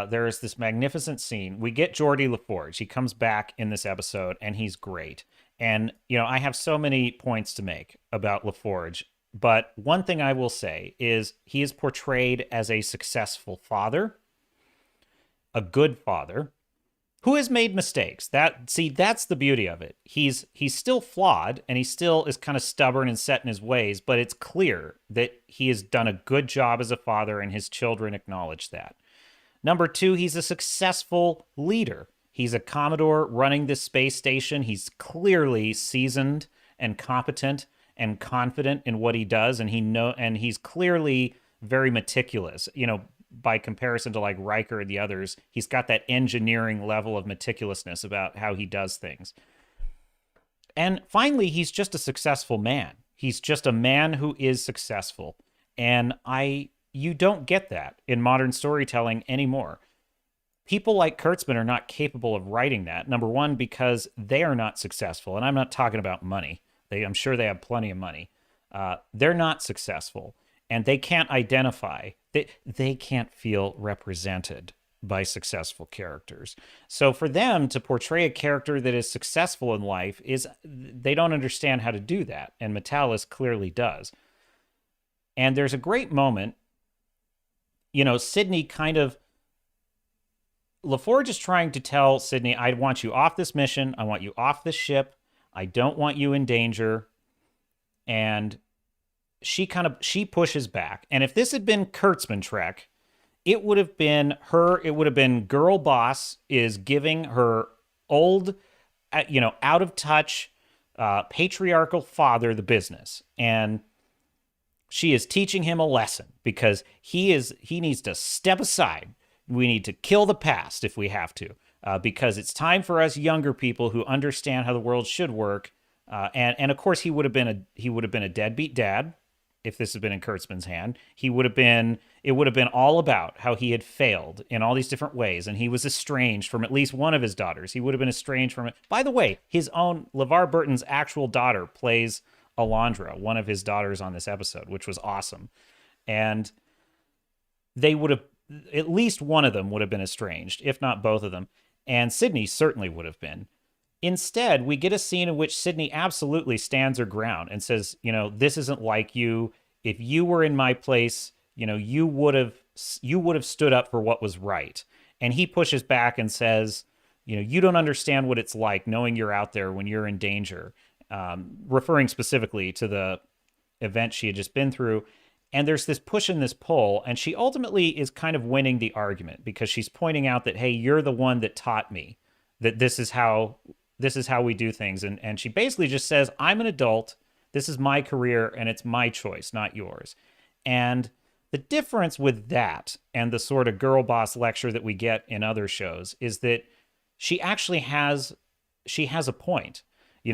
There is this magnificent scene. We get Geordi LaForge. He comes back in this episode, and he's great. And, I have so many points to make about LaForge. But one thing I will say is he is portrayed as a successful father, a good father, who has made mistakes. That's the beauty of it. He's still flawed, and he still is kind of stubborn and set in his ways, but it's clear that he has done a good job as a father, and his children acknowledge that. Number 2, he's a successful leader. He's a Commodore running this space station. He's clearly seasoned and competent and confident in what he does, and he's clearly very meticulous. By comparison to like Riker and the others, he's got that engineering level of meticulousness about how he does things. And finally, he's just a successful man. He's just a man who is successful. And you don't get that in modern storytelling anymore. People like Kurtzman are not capable of writing that. Number one, because they are not successful. And I'm not talking about money. I'm sure they have plenty of money. They're not successful. And they can't identify. They can't feel represented by successful characters. So for them to portray a character that is successful in life, they don't understand how to do that. And Metalis clearly does. And there's a great moment. Sydney LaForge is trying to tell Sydney, I want you off this mission. I want you off this ship. I don't want you in danger. And she pushes back. And if this had been Kurtzman Trek, it would have been girl boss is giving her old, out of touch, patriarchal father the business. And she is teaching him a lesson because he needs to step aside. We need to kill the past if we have to, because it's time for us younger people who understand how the world should work. And of course, he would have been a deadbeat dad if this had been in Kurtzman's hand. It would have been all about how he had failed in all these different ways, and he was estranged from at least one of his daughters. He would have been estranged from it. By the way, his own LeVar Burton's actual daughter plays Alondra, one of his daughters on this episode, which was awesome. And they would have, at least one of them would have been estranged, if not both of them. And Sydney certainly would have been. Instead, we get a scene in which Sydney absolutely stands her ground and says, this isn't like you. If you were in my place, you would have stood up for what was right. And he pushes back and says, you don't understand what it's like knowing you're out there when you're in danger, referring specifically to the event she had just been through. And there's this push and this pull, and she ultimately is kind of winning the argument because she's pointing out that, hey, you're the one that taught me that this is how we do things. And she basically just says, I'm an adult, this is my career, and it's my choice, not yours. And the difference with that and the sort of girl boss lecture that we get in other shows is that she has a point.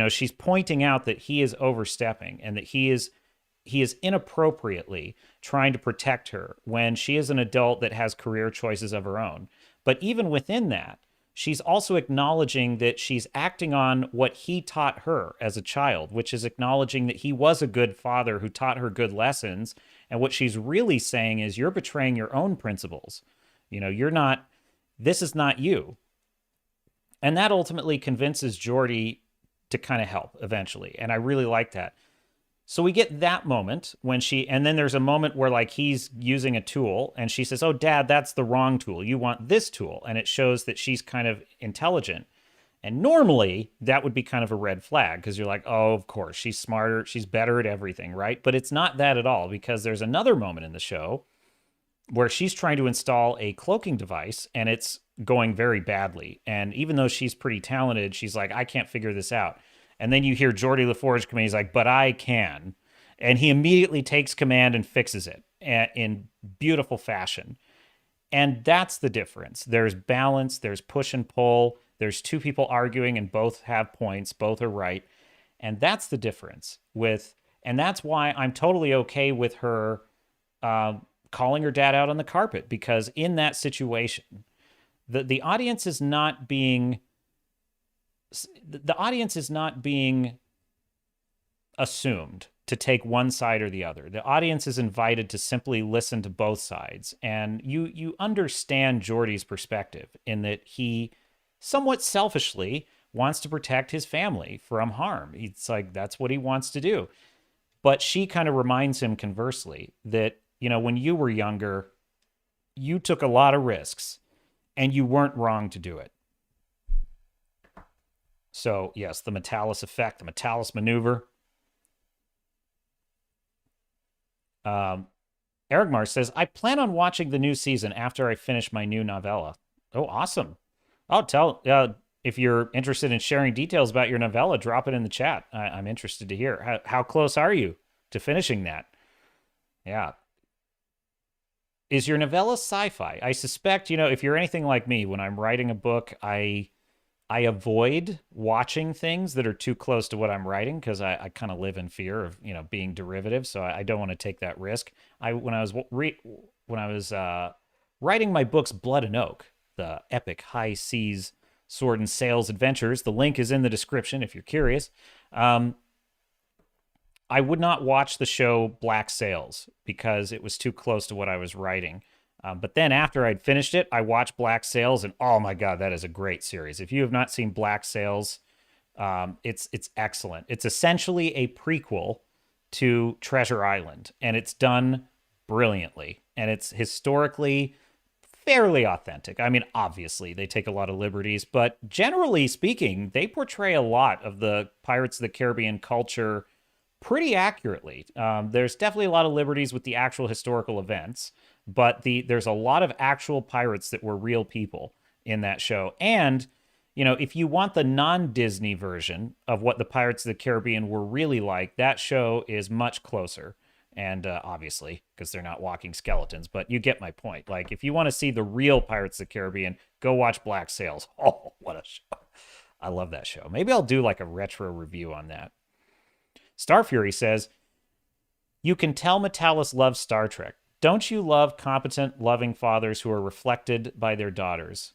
She's pointing out that he is overstepping and that he is inappropriately trying to protect her when she is an adult that has career choices of her own. But even within that, she's also acknowledging that she's acting on what he taught her as a child, which is acknowledging that he was a good father who taught her good lessons. And what she's really saying is, you're betraying your own principles. This is not you. And that ultimately convinces Geordi to kind of help eventually. And I really like that. So we get that moment and then there's a moment where like he's using a tool and she says, oh, Dad, that's the wrong tool. You want this tool. And it shows that she's kind of intelligent. And normally that would be kind of a red flag because you're like, oh, of course, she's smarter. She's better at everything, right? But it's not that at all, because there's another moment in the show where she's trying to install a cloaking device and it's going very badly. And even though she's pretty talented, she's like, I can't figure this out. And then you hear Geordi LaForge come in. He's like, but I can. And he immediately takes command and fixes it in beautiful fashion. And that's the difference. There's balance. There's push and pull. There's two people arguing and both have points. Both are right. And that's the difference and that's why I'm totally okay with her calling her dad out on the carpet, because in that situation, the audience is not being assumed to take one side or the other. The audience is invited to simply listen to both sides. And you understand Geordi's perspective in that he somewhat selfishly wants to protect his family from harm. It's like, that's what he wants to do. But she kind of reminds him conversely that, when you were younger, you took a lot of risks and you weren't wrong to do it. So, yes, the Metalis effect, the Metalis maneuver. Eric Mars says, I plan on watching the new season after I finish my new novella. Oh, awesome. I'll tell, if you're interested in sharing details about your novella, drop it in the chat. I'm interested to hear. How close are you to finishing that? Yeah. Is your novella sci-fi? I suspect, if you're anything like me, when I'm writing a book, I avoid watching things that are too close to what I'm writing because I kind of live in fear of, being derivative. So I don't want to take that risk. When I was writing my books, Blood and Oak, the epic high seas sword and sails adventures, the link is in the description if you're curious. I would not watch the show Black Sails because it was too close to what I was writing. But then after I'd finished it, I watched Black Sails, and oh my God, that is a great series. If you have not seen Black Sails, it's excellent. It's essentially a prequel to Treasure Island, and it's done brilliantly. And it's historically fairly authentic. I mean, obviously, they take a lot of liberties, but generally speaking, they portray a lot of the Pirates of the Caribbean culture pretty accurately. There's definitely a lot of liberties with the actual historical events, but there's a lot of actual pirates that were real people in that show. And, if you want the non-Disney version of what the Pirates of the Caribbean were really like, that show is much closer. And obviously, because they're not walking skeletons, but you get my point. Like, if you want to see the real Pirates of the Caribbean, go watch Black Sails. Oh, what a show. I love that show. Maybe I'll do like a retro review on that. Starfury says, you can tell Metalis loves Star Trek. Don't you love competent, loving fathers who are reflected by their daughters?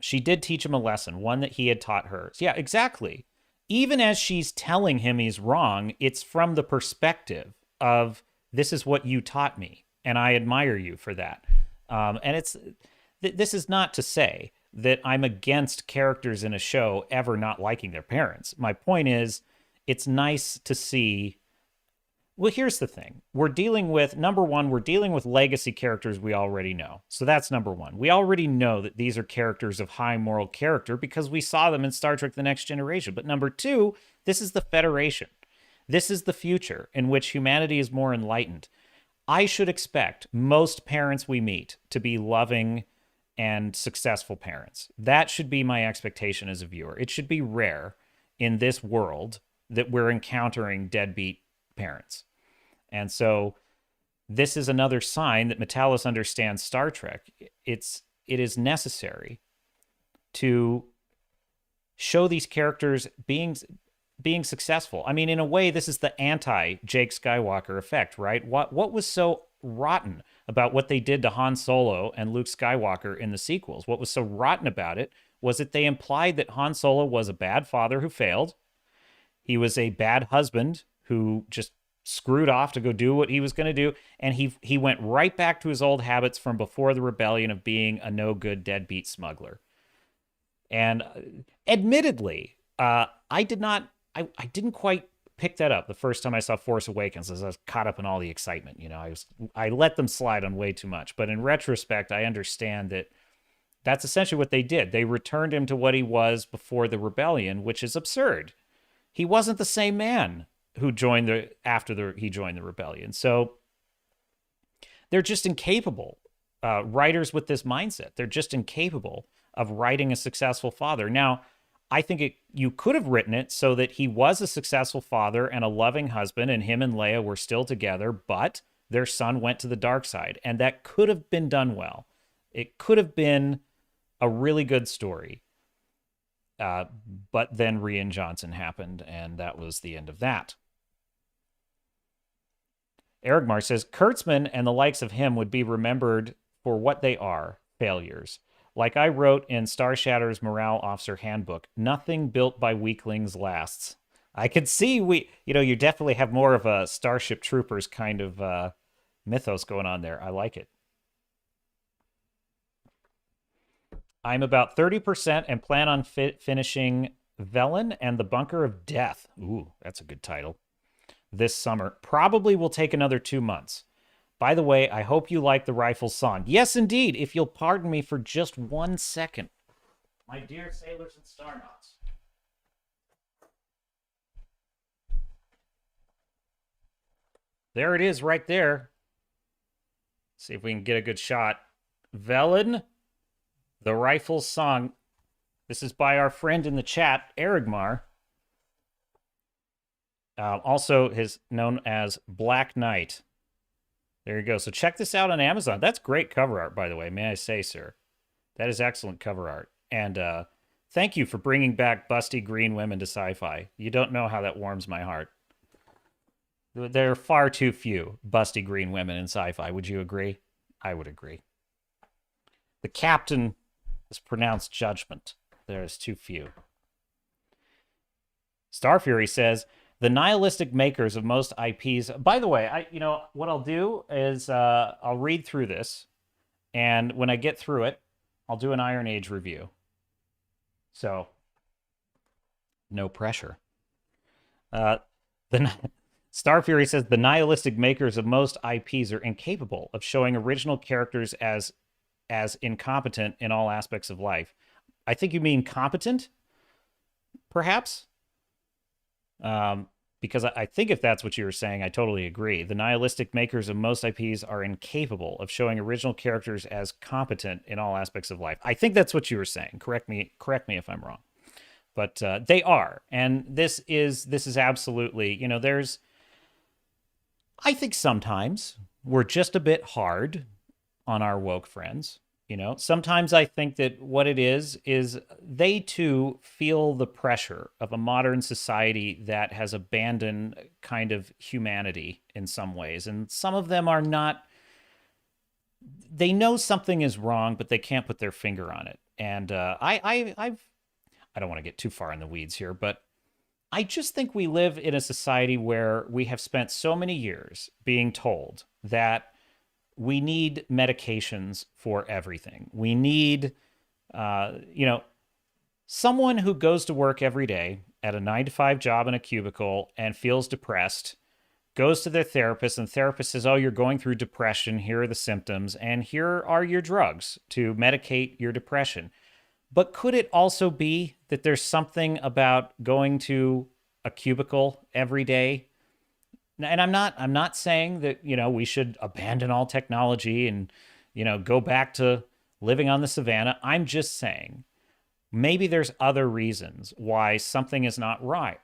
She did teach him a lesson, one that he had taught her. Yeah, exactly. Even as she's telling him he's wrong, it's from the perspective of, this is what you taught me, and I admire you for that. And this is not to say that I'm against characters in a show ever not liking their parents. My point is, it's nice to see. Well, here's the thing. Number one, we're dealing with legacy characters we already know. So that's number one. We already know that these are characters of high moral character because we saw them in Star Trek The Next Generation. But number two, this is the Federation. This is the future in which humanity is more enlightened. I should expect most parents we meet to be loving and successful parents. That should be my expectation as a viewer. It should be rare in this world that we're encountering deadbeat parents. And so this is another sign that Metalis understands Star Trek. It is necessary to show these characters being successful. I mean, in a way, this is the anti Jake Skywalker effect, right? What was so rotten about what they did to Han Solo and Luke Skywalker in the sequels? What was so rotten about it was that they implied that Han Solo was a bad father who failed. He was a bad husband who just screwed off to go do what he was going to do, and he went right back to his old habits from before the rebellion of being a no good deadbeat smuggler. And admittedly, I didn't quite pick that up the first time I saw Force Awakens, as I was caught up in all the excitement. I let them slide on way too much. But in retrospect, I understand that that's essentially what they did. They returned him to what he was before the rebellion, which is absurd. He wasn't the same man who joined he joined the rebellion. So they're just incapable. Writers with this mindset, they're just incapable of writing a successful father. Now, I think you could have written it so that he was a successful father and a loving husband, and him and Leia were still together, but their son went to the dark side. And that could have been done well. It could have been a really good story. But then Rian Johnson happened, and that was the end of that. Erigmar says, Kurtzman and the likes of him would be remembered for what they are, failures. Like I wrote in Star Shatter's Morale Officer Handbook, nothing built by weaklings lasts. I could see you definitely have more of a Starship Troopers kind of mythos going on there. I like it. I'm about 30% and plan on finishing Velen and the Bunker of Death. Ooh, that's a good title. This summer. Probably will take another 2 months. By the way, I hope you like the rifle song. Yes, indeed, if you'll pardon me for just 1 second. My dear sailors and starnauts. There it is right there. See if we can get a good shot. Velen, the rifle song. This is by our friend in the chat, Erigmar. Also is known as Black Knight. There you go. So check this out on Amazon. That's great cover art, by the way. May I say, sir? That is excellent cover art. And thank you for bringing back busty green women to sci-fi. You don't know how that warms my heart. There are far too few busty green women in sci-fi. Would you agree? I would agree. The captain has pronounced judgment. There is too few. Starfury says, the nihilistic makers of most IPs. By the way, what I'll do is I'll read through this, and when I get through it, I'll do an Iron Age review. So, no pressure. Starfury says the nihilistic makers of most IPs are incapable of showing original characters as incompetent in all aspects of life. I think you mean competent, perhaps. Because I think if that's what you were saying, I totally agree. The nihilistic makers of most IPs are incapable of showing original characters as competent in all aspects of life. I think that's what you were saying. Correct me if I'm wrong. But they are, and this is absolutely, I think sometimes we're just a bit hard on our woke friends. Sometimes I think that what it is they too feel the pressure of a modern society that has abandoned kind of humanity in some ways. And some of them are not, they know something is wrong, but they can't put their finger on it. And I don't want to get too far in the weeds here, but I just think we live in a society where we have spent so many years being told that we need medications for everything. We need, someone who goes to work every day at a 9-to-5 job in a cubicle and feels depressed, goes to their therapist, and the therapist says, oh, you're going through depression. Here are the symptoms, and here are your drugs to medicate your depression. But could it also be that there's something about going to a cubicle every day And I'm not saying that, we should abandon all technology and, go back to living on the savannah. I'm just saying maybe there's other reasons why something is not right,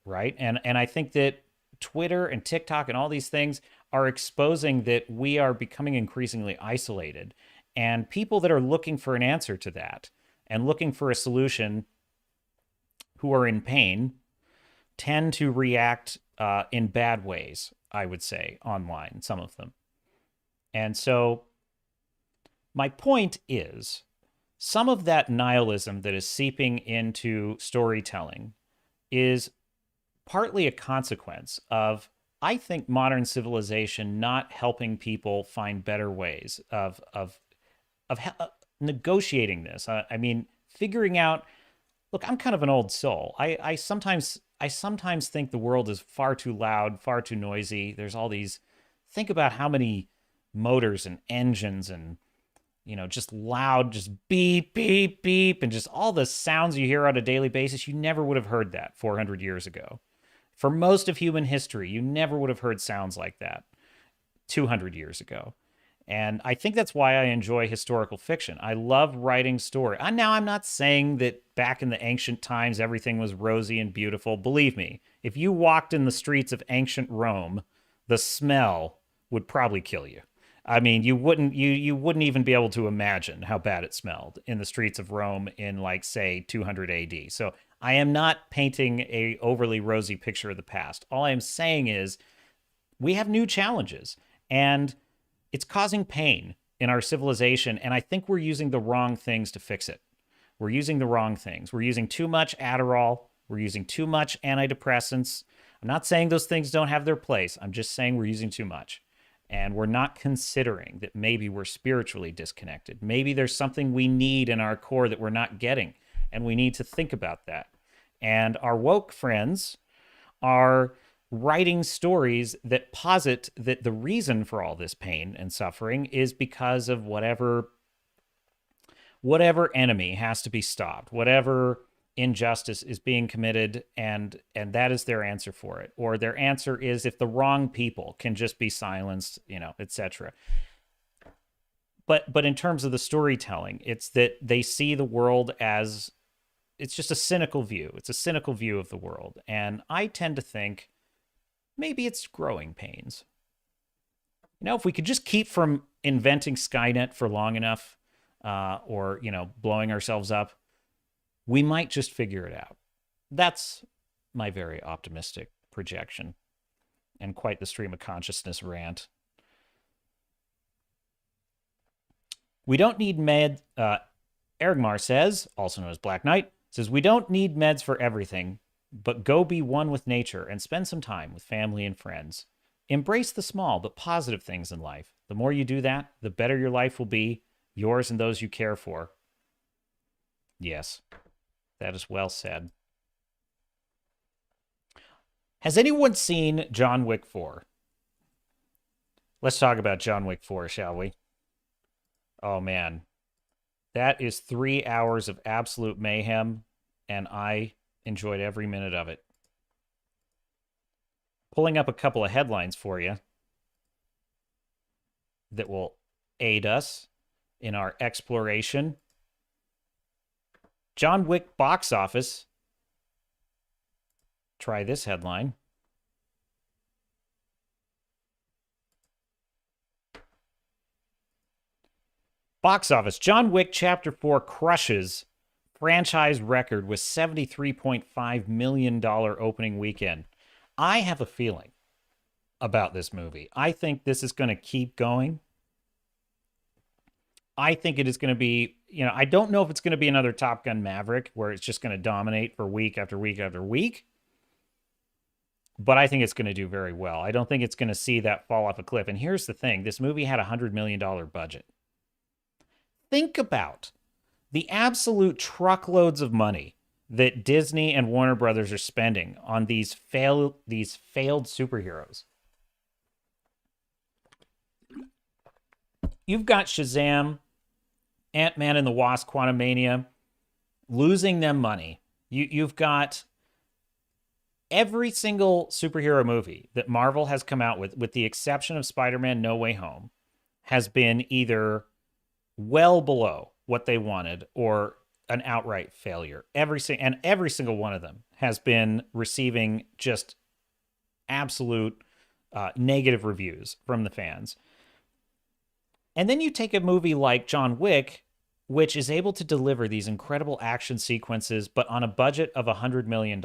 right? And I think that Twitter and TikTok and all these things are exposing that we are becoming increasingly isolated, and people that are looking for an answer to that and looking for a solution, who are in pain, tend to react in bad ways, I would say, online, some of them. And so my point is, some of that nihilism that is seeping into storytelling is partly a consequence of, I think, modern civilization not helping people find better ways of negotiating this. I mean, figuring out. Look, I'm kind of an old soul. I sometimes think the world is far too loud, far too noisy. There's all these. Think about how many motors and engines and, just loud, just beep, beep, beep, and just all the sounds you hear on a daily basis. You never would have heard that 400 years ago. For most of human history, you never would have heard sounds like that 200 years ago. And I think that's why I enjoy historical fiction. I love writing story. Now, I'm not saying that back in the ancient times everything was rosy and beautiful. Believe me, if you walked in the streets of ancient Rome, the smell would probably kill you. I mean, you wouldn't even be able to imagine how bad it smelled in the streets of Rome in, like, say, 200 AD. So I am not painting a overly rosy picture of the past. All I am saying is we have new challenges, and it's causing pain in our civilization, and I think we're using the wrong things to fix it. We're using the wrong things. We're using too much Adderall. We're using too much antidepressants. I'm not saying those things don't have their place. I'm just saying we're using too much. And we're not considering that maybe we're spiritually disconnected. Maybe there's something we need in our core that we're not getting, and we need to think about that. And our woke friends are writing stories that posit that the reason for all this pain and suffering is because of whatever enemy has to be stopped, whatever injustice is being committed, and that is their answer for it. Or their answer is, if the wrong people can just be silenced, etc. But in terms of the storytelling, it's that they see the world as, it's just a cynical view. It's a cynical view of the world. And I tend to think maybe it's growing pains. If we could just keep from inventing Skynet for long enough, or, blowing ourselves up, we might just figure it out. That's my very optimistic projection, and quite the stream of consciousness rant. We don't need Ergmar says, also known as Black Knight, says, we don't need meds for everything, but go be one with nature and spend some time with family and friends. Embrace the small but positive things in life. The more you do that, the better your life will be, yours and those you care for. Yes, that is well said. Has anyone seen John Wick 4? Let's talk about John Wick 4, shall we? Oh, man. That is 3 hours of absolute mayhem, and I enjoyed every minute of it. Pulling up a couple of headlines for you that will aid us in our exploration. John Wick box office. Try this headline. Box office. John Wick Chapter 4 crushes franchise record with $73.5 million opening weekend. I have a feeling about this movie. I think this is going to keep going. I think it is going to be, I don't know if it's going to be another Top Gun Maverick where it's just going to dominate for week after week after week. But I think it's going to do very well. I don't think it's going to see that fall off a cliff. And here's the thing. This movie had a $100 million budget. Think about the absolute truckloads of money that Disney and Warner Brothers are spending on these failed superheroes. You've got Shazam, Ant-Man and the Wasp, Quantumania, losing them money. You've got Every single superhero movie that Marvel has come out with the exception of Spider-Man No Way Home, has been either well below what they wanted or an outright failure. Every single one of them has been receiving just absolute negative reviews from the fans. And then you take a movie like John Wick, which is able to deliver these incredible action sequences, but on a budget of $100 million.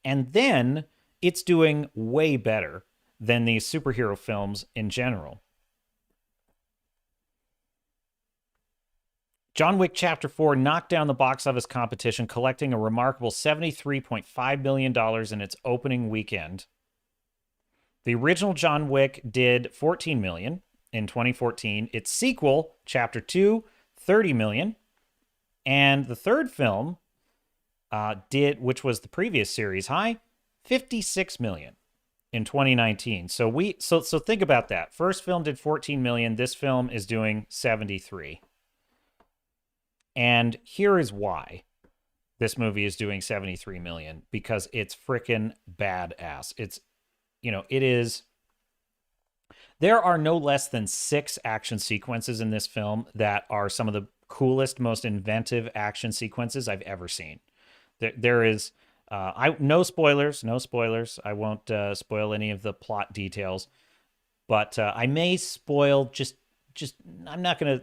And then it's doing way better than these superhero films in general. John Wick Chapter 4 knocked down the box office competition, collecting a remarkable $73.5 million in its opening weekend. The original John Wick did $14 million in 2014. Its sequel, Chapter 2, $30 million. And the third film which was the previous series high, $56 million in 2019. So think about that. First film did $14 million. This film is doing $73. And here is why this movie is doing $73 million, because it's freaking badass. It is. There are no less than 6 action sequences in this film that are some of the coolest, most inventive action sequences I've ever seen. There is, no spoilers. I won't spoil any of the plot details, but I may spoil I'm not gonna.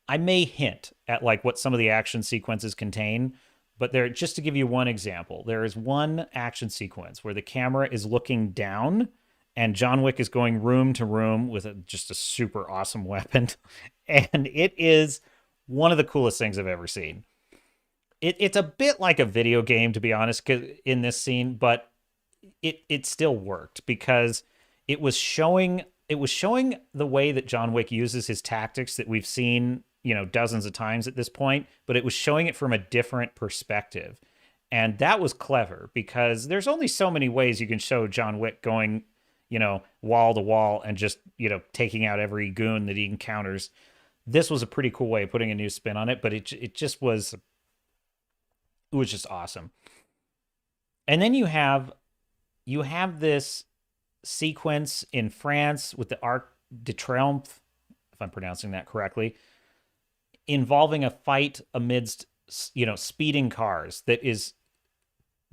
I may hint at like what some of the action sequences contain, but just to give you one example, there is one action sequence where the camera is looking down and John Wick is going room to room with just a super awesome weapon. And it is one of the coolest things I've ever seen. It's a bit like a video game, to be honest, in this scene, but it still worked because it was showing the way that John Wick uses his tactics that we've seen, dozens of times at this point, but it was showing it from a different perspective. And that was clever because there's only so many ways you can show John Wick going, wall to wall and just, taking out every goon that he encounters. This was a pretty cool way of putting a new spin on it, but it was just awesome. And then you have this sequence in France with the Arc de Triomphe, if I'm pronouncing that correctly, involving a fight amidst, speeding cars that is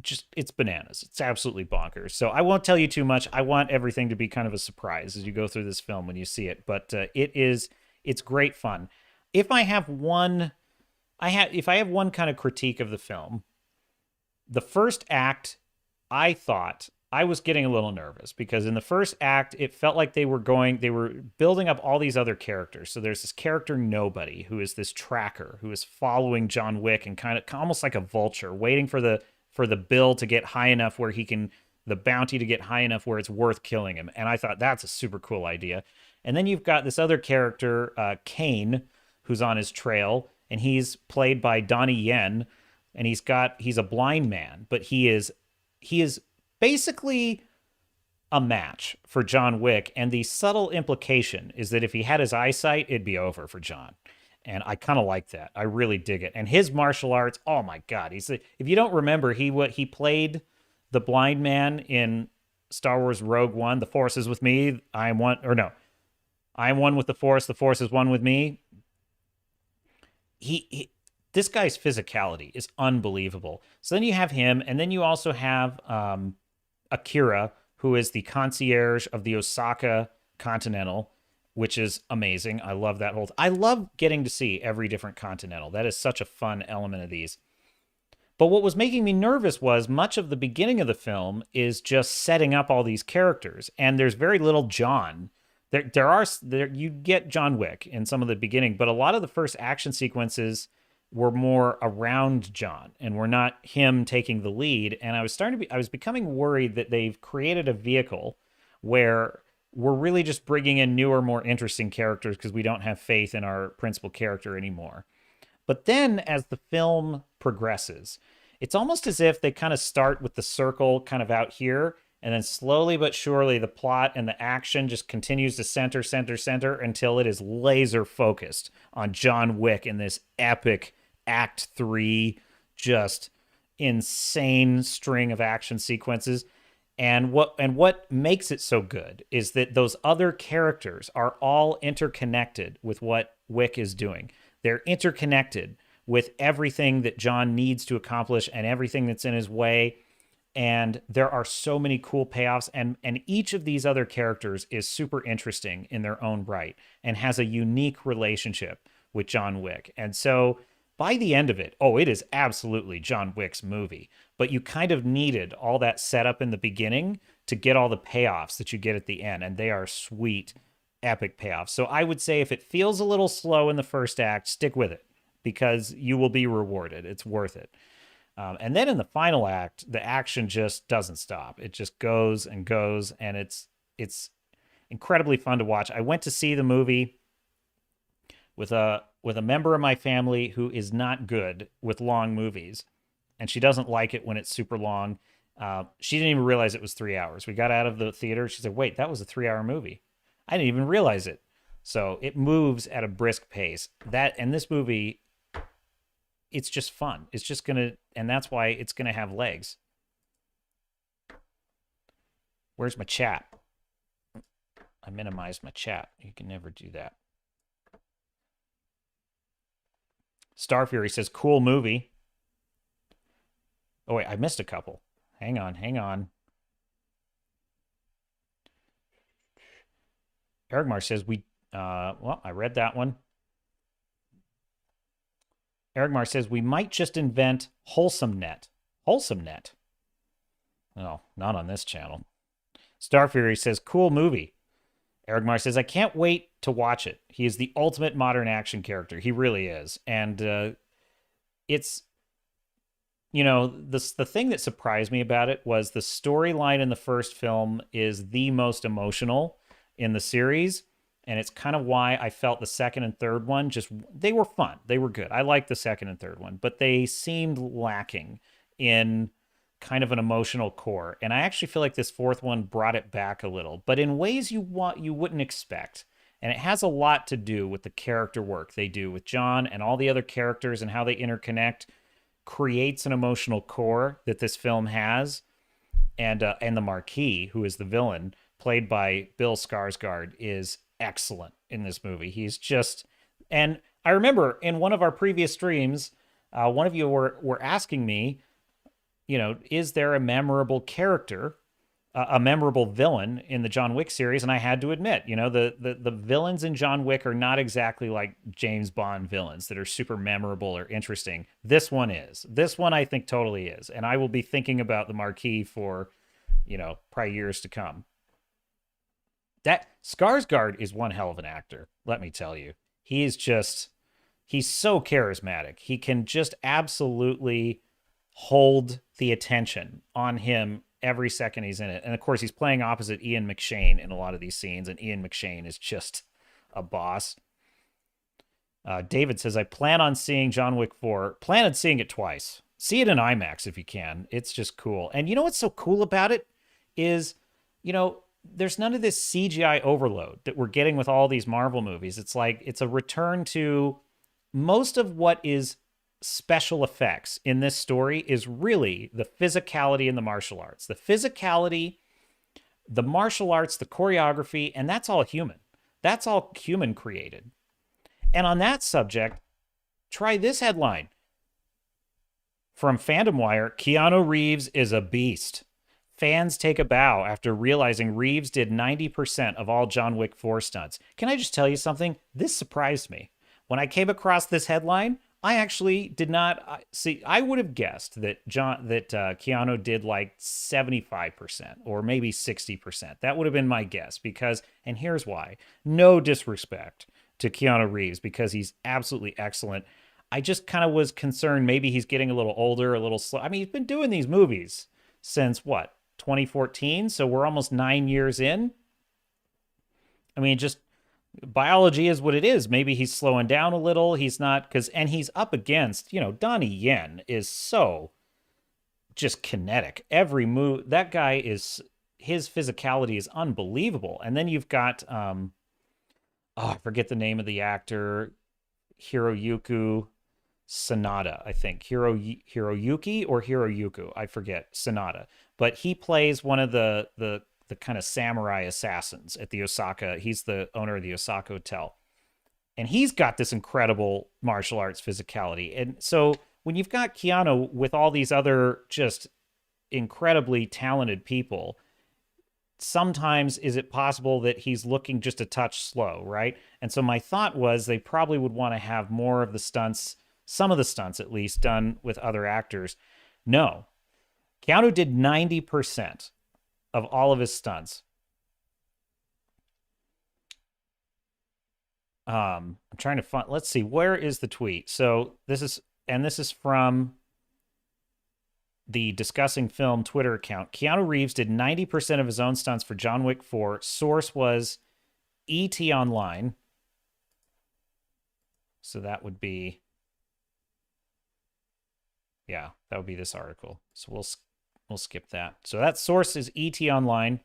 just, it's bananas. It's absolutely bonkers. So I won't tell you too much. I want everything to be kind of a surprise as you go through this film when you see it, but it's great fun. If I have one kind of critique of the film, the first act, I thought I was getting a little nervous because in the first act, it felt like they were building up all these other characters. So there's this character Nobody, who is this tracker who is following John Wick and kind of almost like a vulture, waiting for the bill to get high enough where the bounty to get high enough where it's worth killing him. And I thought that's a super cool idea. And then you've got this other character, Kane, who's on his trail, and he's played by Donnie Yen, and he's a blind man, but he is basically a match for John Wick, and the subtle implication is that if he had his eyesight, it'd be over for John. And I kind of like that. I really dig it. And his martial arts, oh my God. If you don't remember, he played the blind man in Star Wars Rogue One. The Force is with me. I am one with the Force. The Force is one with me. This guy's physicality is unbelievable. So then you have him, and then you also have Akira, who is the concierge of the Osaka Continental, which is amazing. I love that I love getting to see every different Continental. That is such a fun element of these. But what was making me nervous was much of the beginning of the film is just setting up all these characters, and there's very little John. You get John Wick in some of the beginning, but a lot of the first action sequences were more around John and were not him taking the lead. And I was becoming worried that they've created a vehicle where we're really just bringing in newer, more interesting characters because we don't have faith in our principal character anymore. But then as the film progresses, it's almost as if they kind of start with the circle kind of out here, and then slowly but surely the plot and the action just continues to center until it is laser focused on John Wick in this epic Act 3, just insane string of action sequences. And what makes it so good is that those other characters are all interconnected with what Wick is doing. They're interconnected with everything that John needs to accomplish and everything that's in his way. And there are so many cool payoffs, and each of these other characters is super interesting in their own right and has a unique relationship with John Wick. And so by the end of it, oh, it is absolutely John Wick's movie. But you kind of needed all that setup in the beginning to get all the payoffs that you get at the end, and they are sweet, epic payoffs. So I would say if it feels a little slow in the first act, stick with it because you will be rewarded. It's worth it. And then in the final act, the action just doesn't stop. It just goes and goes, and it's incredibly fun to watch. I went to see the movie with a member of my family who is not good with long movies, and she doesn't like it when it's super long. She didn't even realize it was 3 hours. We got out of the theater. She said, "Wait, that was a 3 hour movie. I didn't even realize it." So it moves at a brisk pace. That and this movie, it's just fun. It's just gonna, and that's why it's gonna have legs. Where's my chat? I minimized my chat. You can never do that. Star Fury says, "Cool movie." Oh wait, I missed a couple. Hang on, hang on. Eric Mar says well, I read that one. Eric Mar says we might just invent wholesome net. Wholesome net. No, not on this channel. Star Fury says, "Cool movie." Eric Mar says, "I can't wait to watch it. He is the ultimate modern action character. He really is." And it's, the thing that surprised me about it was the storyline in the first film is the most emotional in the series. And it's kind of why I felt the second and third one they were fun. They were good. I liked the second and third one, but they seemed lacking in kind of an emotional core. And I actually feel like this fourth one brought it back a little, but in ways you wouldn't expect. And it has a lot to do with the character work they do with John and all the other characters and how they interconnect creates an emotional core that this film has. And the Marquis, who is the villain, played by Bill Skarsgård, is excellent in this movie. He's just, and I remember in one of our previous streams, one of you were asking me, is there a memorable character, a memorable villain in the John Wick series? And I had to admit, the villains in John Wick are not exactly like James Bond villains that are super memorable or interesting. This one is. This one I think totally is. And I will be thinking about the Marquis for, probably years to come. That Skarsgård is one hell of an actor, let me tell you. He's so charismatic. He can just absolutely hold the attention on him every second he's in it. And of course, he's playing opposite Ian McShane in a lot of these scenes, and Ian McShane is just a boss. David says, "I plan on seeing John Wick 4. Plan on seeing it twice. See it in IMAX if you can. It's just cool." And you know what's so cool about it is, there's none of this CGI overload that we're getting with all these Marvel movies. It's like it's a return to most of what is special effects in this story is really the physicality and the martial arts. The physicality, the martial arts, the choreography, and that's all human. That's all human created. And on that subject, try this headline from Fandom Wire: "Keanu Reeves is a beast. Fans take a bow after realizing Reeves did 90% of all John Wick 4 stunts." Can I just tell you something? This surprised me. When I came across this headline, I actually did not see. I would have guessed that Keanu did like 75% or maybe 60%. That would have been my guess because, and here's why. No disrespect to Keanu Reeves because he's absolutely excellent. I just kind of was concerned maybe he's getting a little older, a little slow. I mean, he's been doing these movies since what? 2014, so we're almost 9 years in. I mean, just biology is what it is. Maybe he's slowing down a little. He's not, and he's up against, Donnie Yen is so just kinetic. Every move, that guy his physicality is unbelievable. And then you've got, I forget the name of the actor, Hiroyuki Sanada, I think. Hiroyuki or Hiroyuku, I forget. Sanada. but he plays one of the kind of samurai assassins at the Osaka. He's the owner of the Osaka Hotel. And he's got this incredible martial arts physicality. And so when you've got Keanu with all these other just incredibly talented people, sometimes is it possible that he's looking just a touch slow, right? And so my thought was they probably would want to have more of the stunts, some of the stunts at least, done with other actors. No. Keanu did 90% of all of his stunts. I'm trying to find, let's see, where is the tweet? So this is from the Discussing Film Twitter account. Keanu Reeves did 90% of his own stunts for John Wick 4. Source was ET Online. So that would be, yeah, that would be this article. So we'll skip that. So that source is ET Online.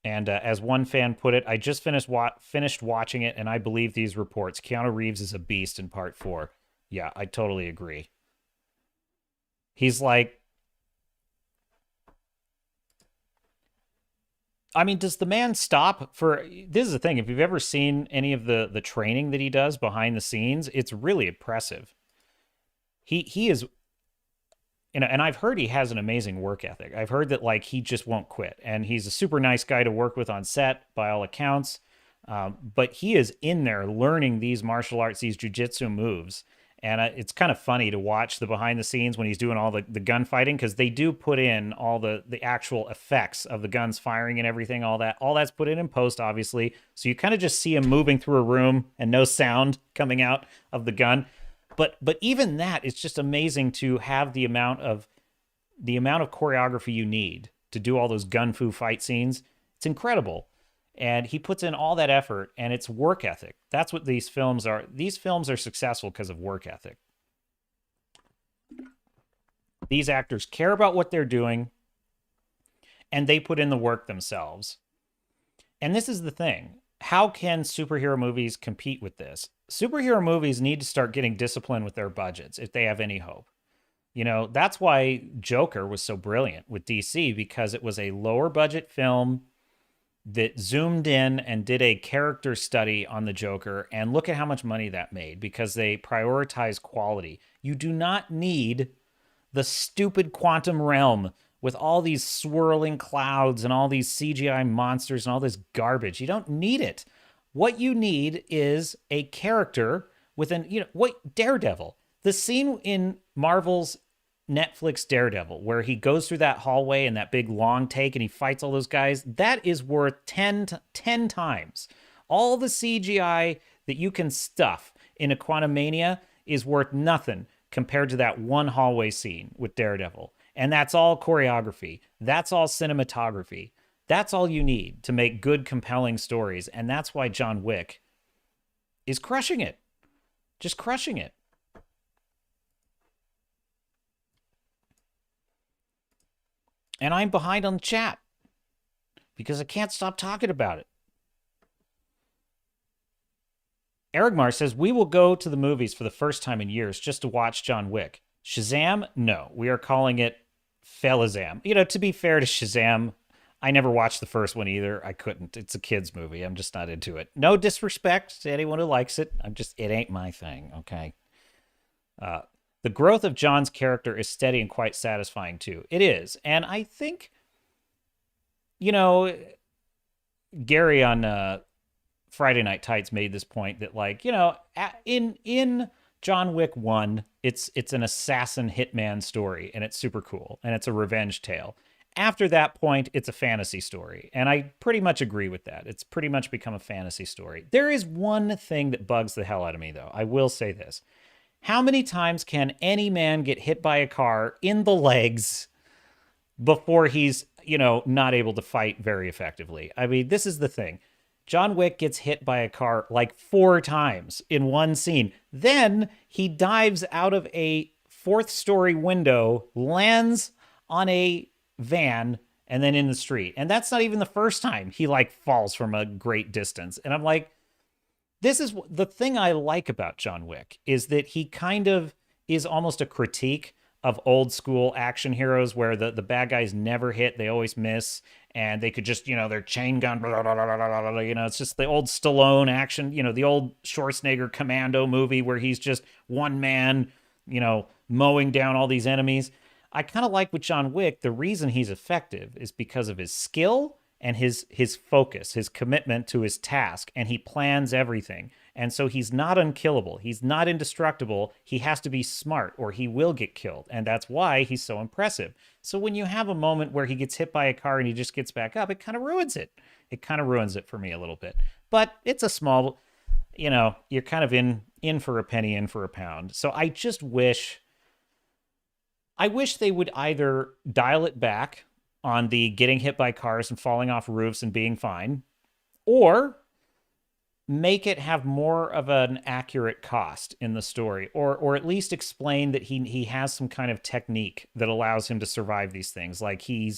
And as one fan put it, I just finished watching it, and I believe these reports. Keanu Reeves is a beast in part 4. Yeah, I totally agree. He's like, I mean, does the man stop for, this is the thing, if you've ever seen any of the training that he does behind the scenes, it's really impressive. He is, and I've heard he has an amazing work ethic. I've heard that like he just won't quit, and he's a super nice guy to work with on set by all accounts. But he is in there learning these martial arts, these jujitsu moves. And it's kind of funny to watch the behind the scenes when he's doing all the gunfighting, because they do put in all the actual effects of the guns firing and everything, all that's put in post, obviously. So you kind of just see him moving through a room and no sound coming out of the gun. But even that, it's just amazing to have the amount of choreography you need to do all those gun fu fight scenes. It's incredible. And he puts in all that effort, and it's work ethic. That's what these films are. These films are successful because of work ethic. These actors care about what they're doing, and they put in the work themselves. And this is the thing. How can superhero movies compete with this? Superhero movies need to start getting disciplined with their budgets if they have any hope. You know, that's why Joker was so brilliant with DC, because it was a lower budget film that zoomed in and did a character study on the Joker, and look at how much money that made, because they prioritize quality. You do not need the stupid quantum realm with all these swirling clouds and all these CGI monsters and all this garbage. You don't need it. What you need is a character with Daredevil. The scene in Marvel's Netflix Daredevil, where he goes through that hallway and that big long take and he fights all those guys, that is worth 10 times. All the CGI that you can stuff in a Quantumania is worth nothing compared to that one hallway scene with Daredevil. And that's all choreography. That's all cinematography. That's all you need to make good, compelling stories. And that's why John Wick is crushing it. Just crushing it. And I'm behind on the chat because I can't stop talking about it. Erigmar says, we will go to the movies for the first time in years just to watch John Wick. Shazam? No, we are calling it Felazam. You know, to be fair to Shazam, I never watched the first one either. I couldn't. It's a kid's movie. I'm just not into it. No disrespect to anyone who likes it. It ain't my thing, okay? The growth of John's character is steady and quite satisfying, too. It is. And I think, you know, Gary on Friday Night Tights made this point that, like, you know, in John Wick 1, it's an assassin hitman story, and it's super cool, and it's a revenge tale. After that point, it's a fantasy story, and I pretty much agree with that. It's pretty much become a fantasy story. There is one thing that bugs the hell out of me, though. I will say this. How many times can any man get hit by a car in the legs before he's, you know, not able to fight very effectively? I mean, this is the thing. John Wick gets hit by a car like 4 times in one scene. Then he dives out of a 4th-story window, lands on a van, and then in the street. And that's not even the first time he, like, falls from a great distance. And I'm like, this is the thing I like about John Wick, is that he kind of is almost a critique of old school action heroes where the bad guys never hit, they always miss, and they could just, their chain gun, blah, blah, blah, blah, blah, it's just the old Stallone action, the old Schwarzenegger Commando movie where he's just one man, mowing down all these enemies. I kind of like with John Wick, the reason he's effective is because of his skill and his focus, his commitment to his task, and he plans everything. And so he's not unkillable. He's not indestructible. He has to be smart or he will get killed. And that's why he's so impressive. So when you have a moment where he gets hit by a car and he just gets back up, it kind of ruins it. It kind of ruins it for me a little bit. But it's a small, you're kind of in for a penny, in for a pound. So I wish they would either dial it back on the getting hit by cars and falling off roofs and being fine, or make it have more of an accurate cost in the story, or at least explain that he has some kind of technique that allows him to survive these things. Like I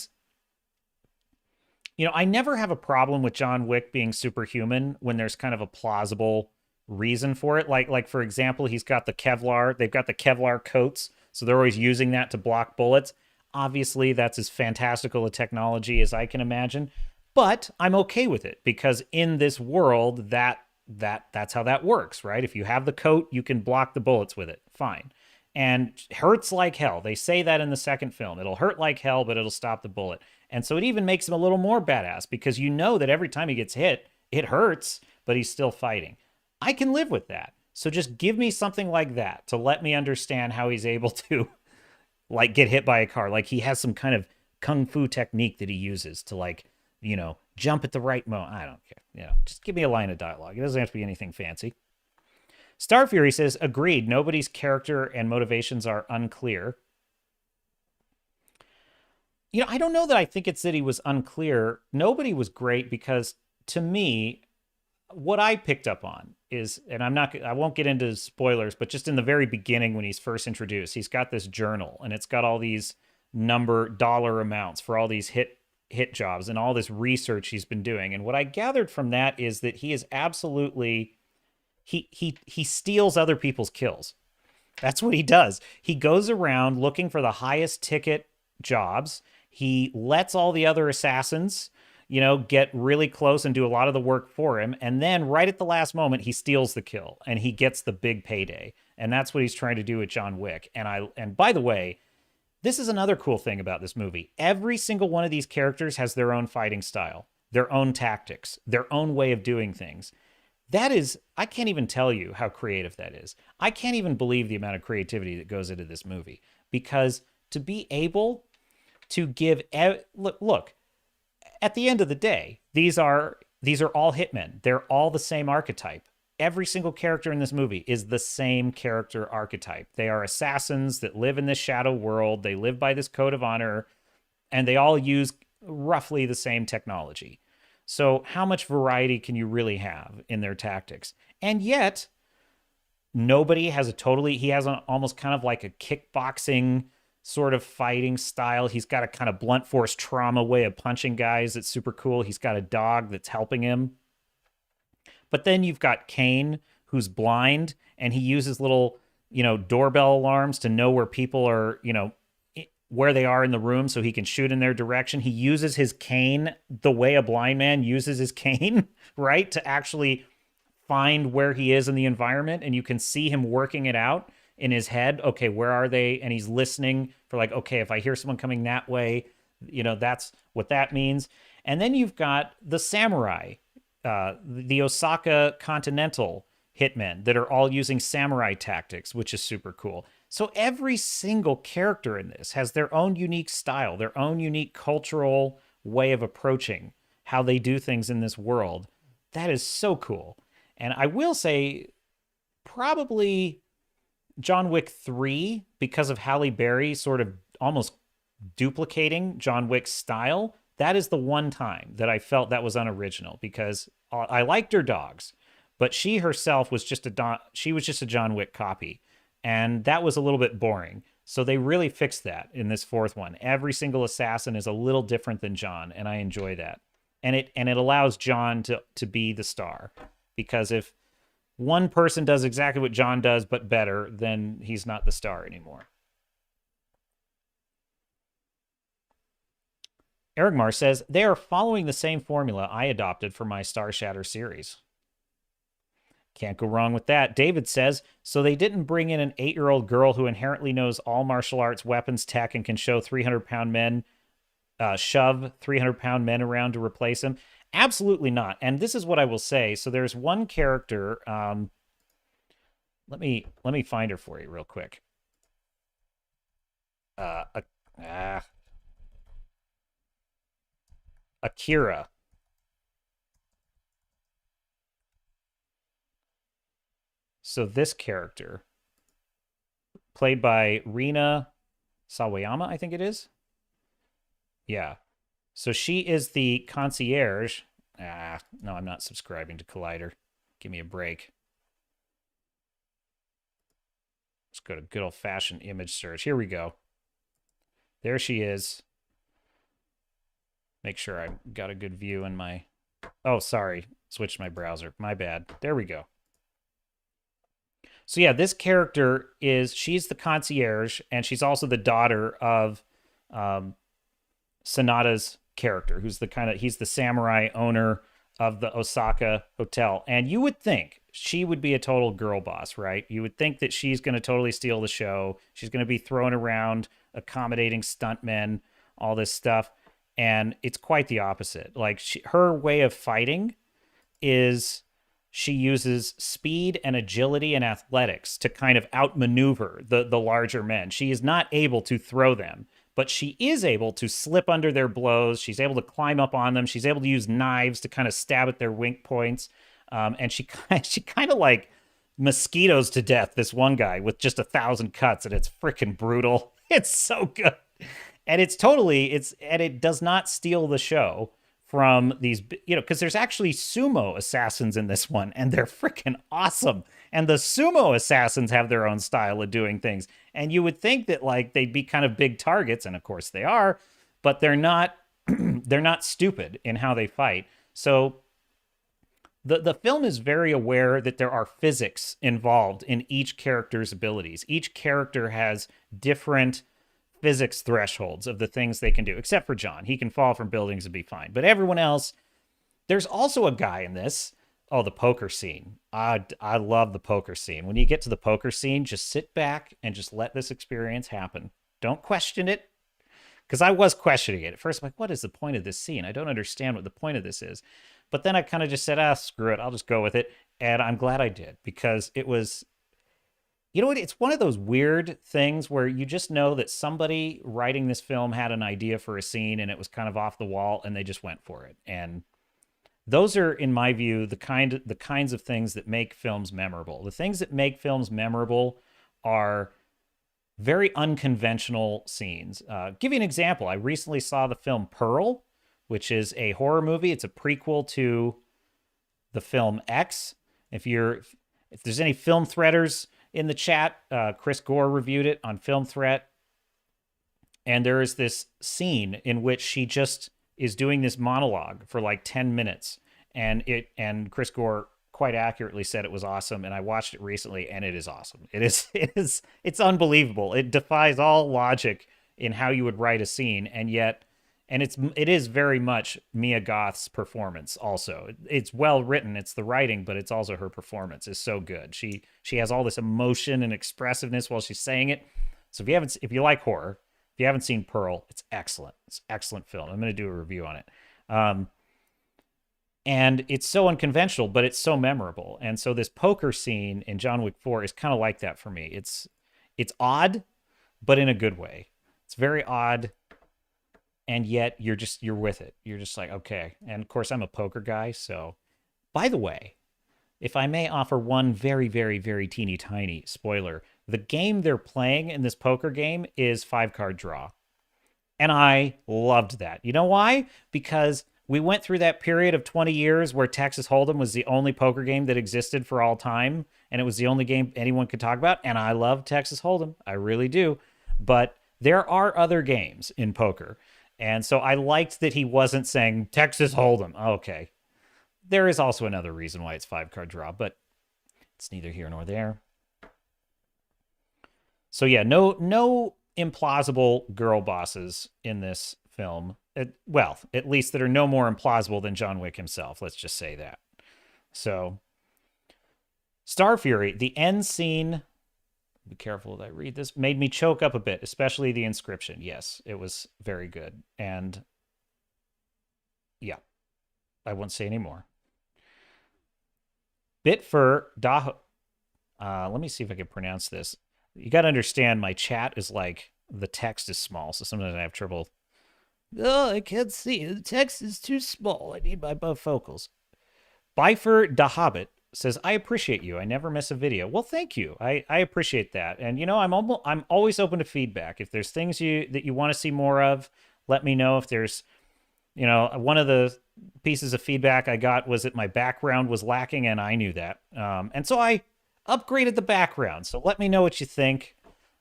never have a problem with John Wick being superhuman when there's kind of a plausible reason for it. Like for example, they've got the Kevlar coats, so they're always using that to block bullets. Obviously, that's as fantastical a technology as I can imagine, but I'm okay with it because in this world, that's how that works, right? If you have the coat, you can block the bullets with it. Fine. And hurts like hell. They say that in the second film. It'll hurt like hell, but it'll stop the bullet. And so it even makes him a little more badass because that every time he gets hit, it hurts, but he's still fighting. I can live with that. So just give me something like that to let me understand how he's able to get hit by a car. Like he has some kind of kung fu technique that he uses to jump at the right moment. I don't care. Just give me a line of dialogue. It doesn't have to be anything fancy. Star Fury says, agreed. Nobody's character and motivations are unclear. I don't know that I think it's that he was unclear. Nobody was great because to me, what I picked up on is, and I won't get into spoilers, but just in the very beginning when he's first introduced, he's got this journal and it's got all these dollar amounts for all these hit jobs and all this research he's been doing. And what I gathered from that is that he is absolutely, he steals other people's kills. That's what he does. He goes around looking for the highest ticket jobs. He lets all the other assassins get really close and do a lot of the work for him. And then right at the last moment, he steals the kill and he gets the big payday. And that's what he's trying to do with John Wick. And by the way, this is another cool thing about this movie. Every single one of these characters has their own fighting style, their own tactics, their own way of doing things. That is, I can't even tell you how creative that is. I can't even believe the amount of creativity that goes into this movie because to be able to give, look, at the end of the day, these are all hitmen. They're all the same archetype. Every single character in this movie is the same character archetype. They are assassins that live in this shadow world. They live by this code of honor, and they all use roughly the same technology. So how much variety can you really have in their tactics? And yet, he has almost kind of like a kickboxing sort of fighting style. He's got a kind of blunt force trauma way of punching guys that's super cool. He's got a dog that's helping him. But then you've got Kane, who's blind, and he uses little, doorbell alarms to know where people are, where they are in the room so he can shoot in their direction. He uses his cane the way a blind man uses his cane, right? To actually find where he is in the environment, and you can see him working it out in his head. Okay, where are they? And he's listening for okay, if I hear someone coming that way, that's what that means. And then you've got the samurai, the Osaka Continental hitmen that are all using samurai tactics, which is super cool. So every single character in this has their own unique style, their own unique cultural way of approaching how they do things in this world. That is so cool. And I will say, probably John Wick 3, because of Halle Berry sort of almost duplicating John Wick's style, that is the one time that I felt that was unoriginal because I liked her dogs, but she herself was just a John Wick copy. And that was a little bit boring. So they really fixed that in this fourth one. Every single assassin is a little different than John, and I enjoy that. And it allows John to be the star. Because if one person does exactly what John does, but better, then he's not the star anymore. Erigmar says, they are following the same formula I adopted for my Star Shatter series. Can't go wrong with that. David says, so they didn't bring in an 8-year-old girl who inherently knows all martial arts, weapons, tech, and can show 300-pound men, shove 300-pound men around to replace him? Absolutely not. And this is what I will say. So there's one character. Let me find her for you real quick. Akira. So this character, played by Rina Sawayama, I think it is. Yeah. So she is the concierge. No, I'm not subscribing to Collider. Give me a break. Let's go to good old-fashioned image search. Here we go. There she is. Make sure I got a good view in my... Oh, sorry. Switched my browser. My bad. There we go. So yeah, this character she's the concierge, and she's also the daughter of Sanada's character, he's the samurai owner of the Osaka hotel. And you would think she would be a total girl boss, right? You would think that she's going to totally steal the show. She's going to be thrown around, accommodating stuntmen, all this stuff. And it's quite the opposite. Like, her way of fighting is she uses speed and agility and athletics to kind of outmaneuver the larger men. She is not able to throw them, but she is able to slip under their blows. She's able to climb up on them. She's able to use knives to kind of stab at their weak points. And she kind of like mosquitoes to death this one guy with just 1,000 cuts, and it's freaking brutal. It's so good. And it does not steal the show from these, because there's actually sumo assassins in this one, and they're freaking awesome. And the sumo assassins have their own style of doing things. And you would think that like they'd be kind of big targets, and of course they are, but they're not they're not stupid in how they fight. So the film is very aware that there are physics involved in each character's abilities. Each character has different physics thresholds of the things they can do, except for John. He can fall from buildings and be fine. But everyone else, there's also a guy in this. Oh, the poker scene. I love the poker scene. When you get to the poker scene, just sit back and just let this experience happen. Don't question it. Because I was questioning it. At first, I'm like, what is the point of this scene? I don't understand what the point of this is. But then I kind of just said, screw it. I'll just go with it. And I'm glad I did, because it was... You know what? It's one of those weird things where you just know that somebody writing this film had an idea for a scene and it was kind of off the wall and they just went for it. And those are, in my view, the kinds of things that make films memorable. The things that make films memorable are very unconventional scenes. Give you an example. I recently saw the film Pearl, which is a horror movie. It's a prequel to the film X. If there's any film threaders in the chat, Chris Gore reviewed it on Film Threat. And there is this scene in which she just is doing this monologue for like 10 minutes. And Chris Gore quite accurately said it was awesome. And I watched it recently, and it is awesome. It's unbelievable. It defies all logic in how you would write a scene. And it is very much Mia Goth's performance also. It's well written, it's the writing, but it's also her performance is so good. She has all this emotion and expressiveness while she's saying it. So if you like horror, if you haven't seen Pearl, it's excellent. It's an excellent film. I'm going to do a review on it. And it's so unconventional, but it's so memorable. And so this poker scene in John Wick 4 is kind of like that for me. It's odd, but in a good way. It's very odd. And yet you're with it. You're just like, okay. And of course, I'm a poker guy. So, by the way, if I may offer one very, very, very teeny tiny spoiler, the game they're playing in this poker game is 5-card draw. And I loved that. You know why? Because we went through that period of 20 years where Texas Hold'em was the only poker game that existed for all time. And it was the only game anyone could talk about. And I love Texas Hold'em. I really do. But there are other games in poker. And so I liked that he wasn't saying Texas Hold'em. Okay. There is also another reason why it's 5-card draw, but it's neither here nor there. So yeah, no implausible girl bosses in this film. Well, at least that are no more implausible than John Wick himself. Let's just say that. So, Star Fury, the end scene, be careful that I read this, made me choke up a bit, especially the inscription. Yes, it was very good. And yeah, I won't say any more. Bitfer Daho. Let me see if I can pronounce this. You got to understand, my chat is like, the text is small, so sometimes I have trouble. Oh, I can't see. The text is too small. I need my bifocals. Bifer Dahabit says, I appreciate you. I never miss a video. Well, thank you. I appreciate that. And I'm always open to feedback. If there's things that you want to see more of, let me know. If there's, one of the pieces of feedback I got was that my background was lacking, and I knew that. And so I upgraded the background. So let me know what you think.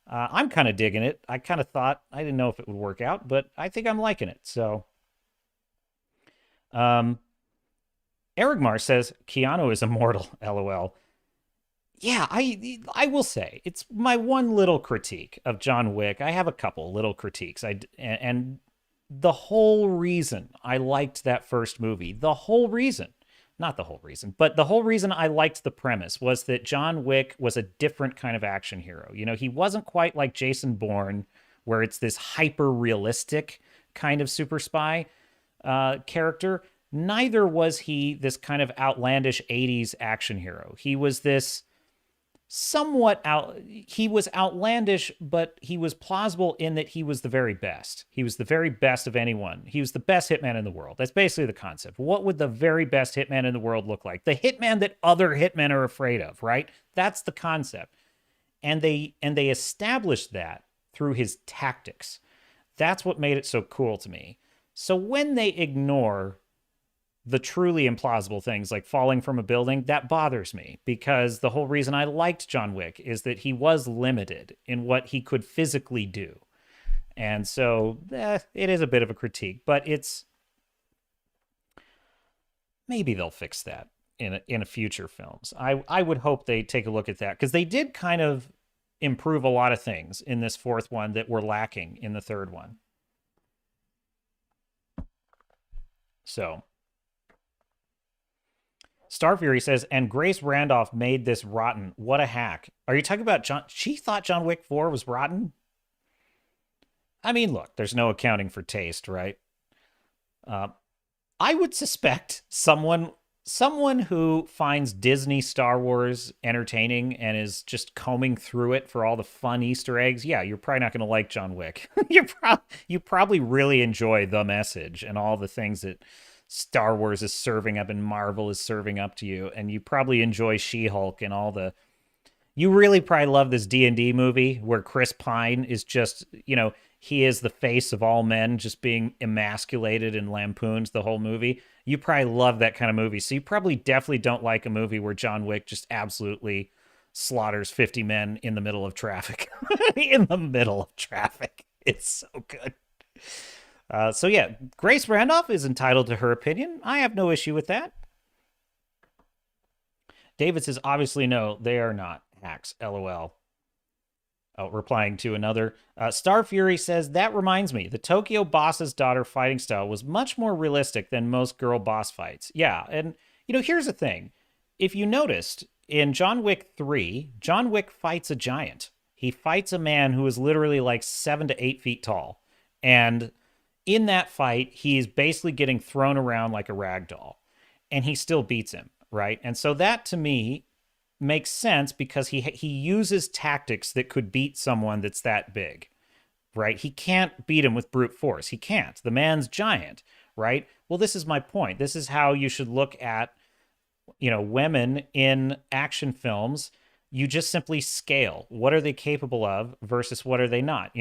I'm kind of digging it. I kind of thought, I didn't know if it would work out, but I think I'm liking it. So, Erigmar says, Keanu is immortal, LOL. Yeah, I will say, it's my one little critique of John Wick. I have a couple little critiques. And the whole reason I liked that first movie, not the whole reason, but the whole reason I liked the premise was that John Wick was a different kind of action hero. He wasn't quite like Jason Bourne, where it's this hyper-realistic kind of super spy character. Neither was he this kind of outlandish 80s action hero. He was this he was outlandish, but he was plausible in that he was the very best. He was the very best of anyone. He was the best hitman in the world. That's basically the concept. What would the very best hitman in the world look like? The hitman that other hitmen are afraid of, right? That's the concept. And they established that through his tactics. That's what made it so cool to me. So when they ignore the truly implausible things like falling from a building, that bothers me, because the whole reason I liked John Wick is that he was limited in what he could physically do. And so it is a bit of a critique, but maybe they'll fix that in a future films. I would hope they take a look at that, because they did kind of improve a lot of things in this fourth one that were lacking in the third one. So Star Fury says, and Grace Randolph made this rotten. What a hack. Are you talking about John? She thought John Wick 4 was rotten? I mean, look, there's no accounting for taste, right? I would suspect someone who finds Disney Star Wars entertaining and is just combing through it for all the fun Easter eggs. Yeah, you're probably not going to like John Wick. You probably really enjoy the message and all the things that Star Wars is serving up and Marvel is serving up to you, and you probably enjoy She-Hulk and all the. You really probably love this D&D movie where Chris Pine is just, he is the face of all men, just being emasculated and lampooned the whole movie. You probably love that kind of movie. So you probably definitely don't like a movie where John Wick just absolutely slaughters 50 men in the middle of traffic. In the middle of traffic. It's so good. So yeah, Grace Randolph is entitled to her opinion. I have no issue with that. David says, obviously no, they are not hacks, LOL. Oh, replying to another. Star Fury says, that reminds me, the Tokyo boss's daughter fighting style was much more realistic than most girl boss fights. Yeah, and here's the thing. If you noticed, in John Wick 3, John Wick fights a giant. He fights a man who is literally like 7 to 8 feet tall. And in that fight, he's basically getting thrown around like a rag doll, and he still beats him, right? And so that, to me, makes sense, because he uses tactics that could beat someone that's that big, right? He can't beat him with brute force. He can't. The man's giant, right? Well, this is my point. This is how you should look at, women in action films. You just simply scale. What are they capable of versus what are they not?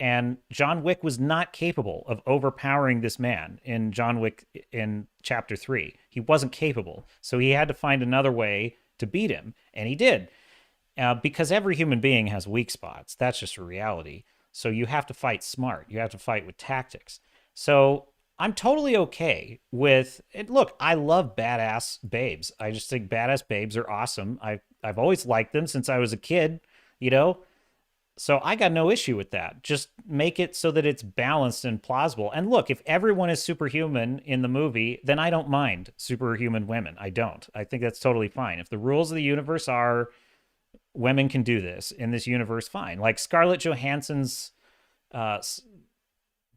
And John Wick was not capable of overpowering this man in John Wick in Chapter 3. He wasn't capable. So he had to find another way to beat him. And he did. Because every human being has weak spots. That's just a reality. So you have to fight smart. You have to fight with tactics. So I'm totally okay with it. Look, I love badass babes. I just think badass babes are awesome. I've always liked them since I was a kid, So I got no issue with that. Just make it so that it's balanced and plausible. And look, if everyone is superhuman in the movie, then I don't mind superhuman women. I don't. I think that's totally fine. If the rules of the universe are women can do this in this universe, fine. Like Scarlett Johansson's uh,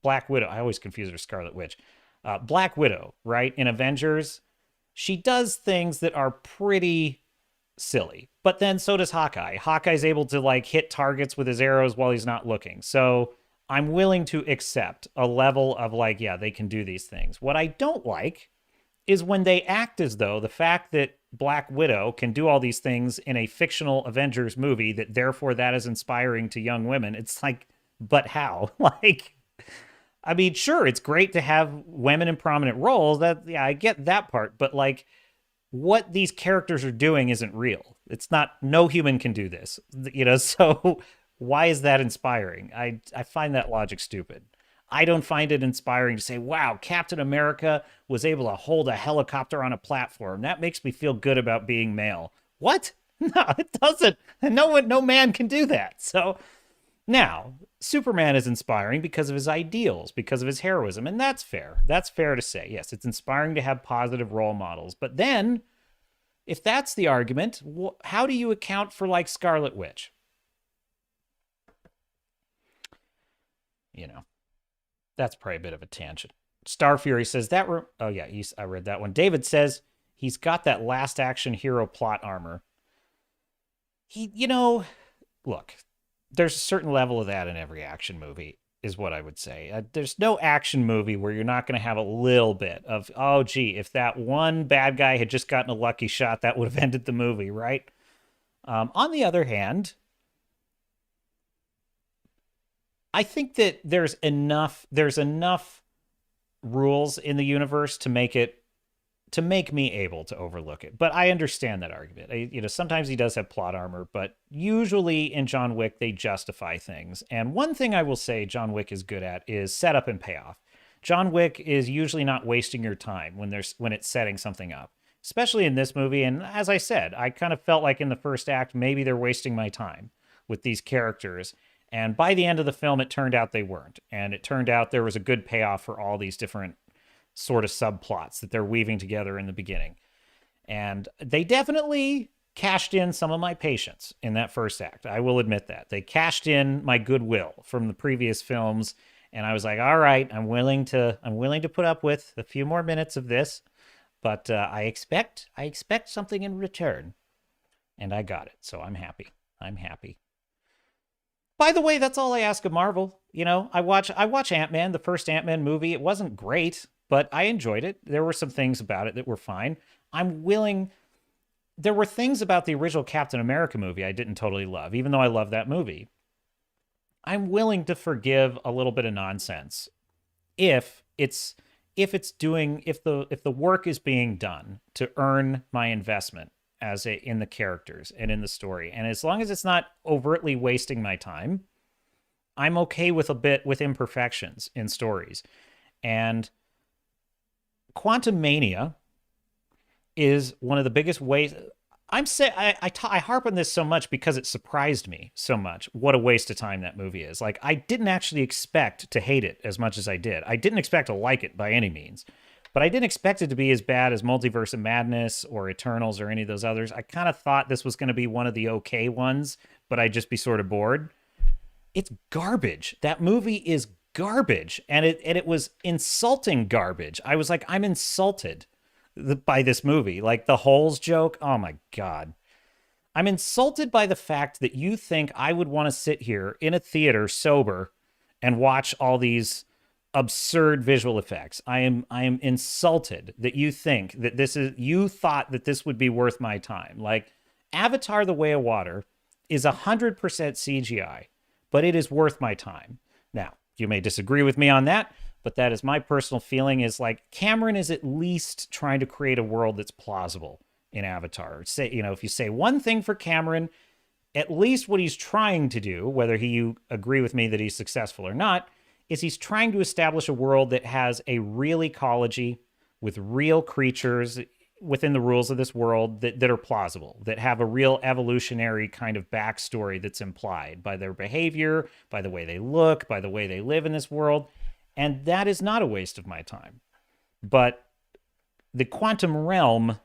Black Widow. I always confuse her with Scarlet Witch. Black Widow, right? In Avengers, she does things that are pretty silly. But then so does Hawkeye. Hawkeye's able to like hit targets with his arrows while he's not looking. So I'm willing to accept a level of like, yeah, they can do these things. What I don't like is when they act as though the fact that Black Widow can do all these things in a fictional Avengers movie, that therefore that is inspiring to young women. It's like, but how? Like, I mean, sure, it's great to have women in prominent roles. That, yeah, I get that part, but like what these characters are doing isn't real. It's not, no human can do this, so why is that inspiring? I find that logic stupid. I don't find it inspiring to say, wow, Captain America was able to hold a helicopter on a platform. That makes me feel good about being male. What? No, it doesn't. No man can do that. So now, Superman is inspiring because of his ideals, because of his heroism, and that's fair. That's fair to say. Yes, it's inspiring to have positive role models. But then, if that's the argument, how do you account for, like, Scarlet Witch? That's probably a bit of a tangent. Star Fury says that. Oh, yeah, I read that one. David says he's got that last action hero plot armor. Look, there's a certain level of that in every action movie, is what I would say. There's no action movie where you're not going to have a little bit of, oh, gee, if that one bad guy had just gotten a lucky shot, that would have ended the movie, right? On the other hand, I think that there's enough rules in the universe to make me able to overlook it. But I understand that argument. Sometimes he does have plot armor, but usually in John Wick, they justify things. And one thing I will say John Wick is good at is setup and payoff. John Wick is usually not wasting your time when it's setting something up, especially in this movie. And as I said, I kind of felt like in the first act, maybe they're wasting my time with these characters. And by the end of the film, it turned out they weren't. And it turned out there was a good payoff for all these different sort of subplots that they're weaving together in the beginning. And they definitely cashed in some of my patience in that first act. I will admit that. They cashed in my goodwill from the previous films. And I was like, all right, I'm willing to put up with a few more minutes of this, but I expect something in return. And I got it. So I'm happy. By the way, that's all I ask of Marvel. I watch Ant-Man, the first Ant-Man movie. It wasn't great, but I enjoyed it. There were some things about it that were fine. There were things about the original Captain America movie I didn't totally love, even though I love that movie. I'm willing to forgive a little bit of nonsense if the work is being done to earn my investment in the characters and in the story. And as long as it's not overtly wasting my time, I'm okay with imperfections in stories. And Quantum Mania is one of the biggest ways. I harp on this so much because it surprised me so much what a waste of time that movie is. Like, I didn't actually expect to hate it as much as I did. I didn't expect to like it by any means. But I didn't expect it to be as bad as Multiverse of Madness or Eternals or any of those others. I kind of thought this was going to be one of the okay ones, but I'd just be sort of bored. It's garbage. That movie is garbage. And it was insulting garbage. I was like, I'm insulted by this movie. Like the holes joke. Oh my God. I'm insulted by the fact that you think I would want to sit here in a theater sober and watch all these absurd visual effects. I am insulted that you think that you thought that this would be worth my time. Like, Avatar: The Way of Water is 100% CGI, but it is worth my time. Now, you may disagree with me on that, but that is my personal feeling. Is like, Cameron is at least trying to create a world that's plausible in Avatar. If you say one thing for Cameron, at least what he's trying to do, whether you agree with me that he's successful or not, is he's trying to establish a world that has a real ecology with real creatures. within the rules of this world that are plausible, that have a real evolutionary kind of backstory that's implied by their behavior, by the way they look, by the way they live in this world. And that is not a waste of my time. But the quantum realm,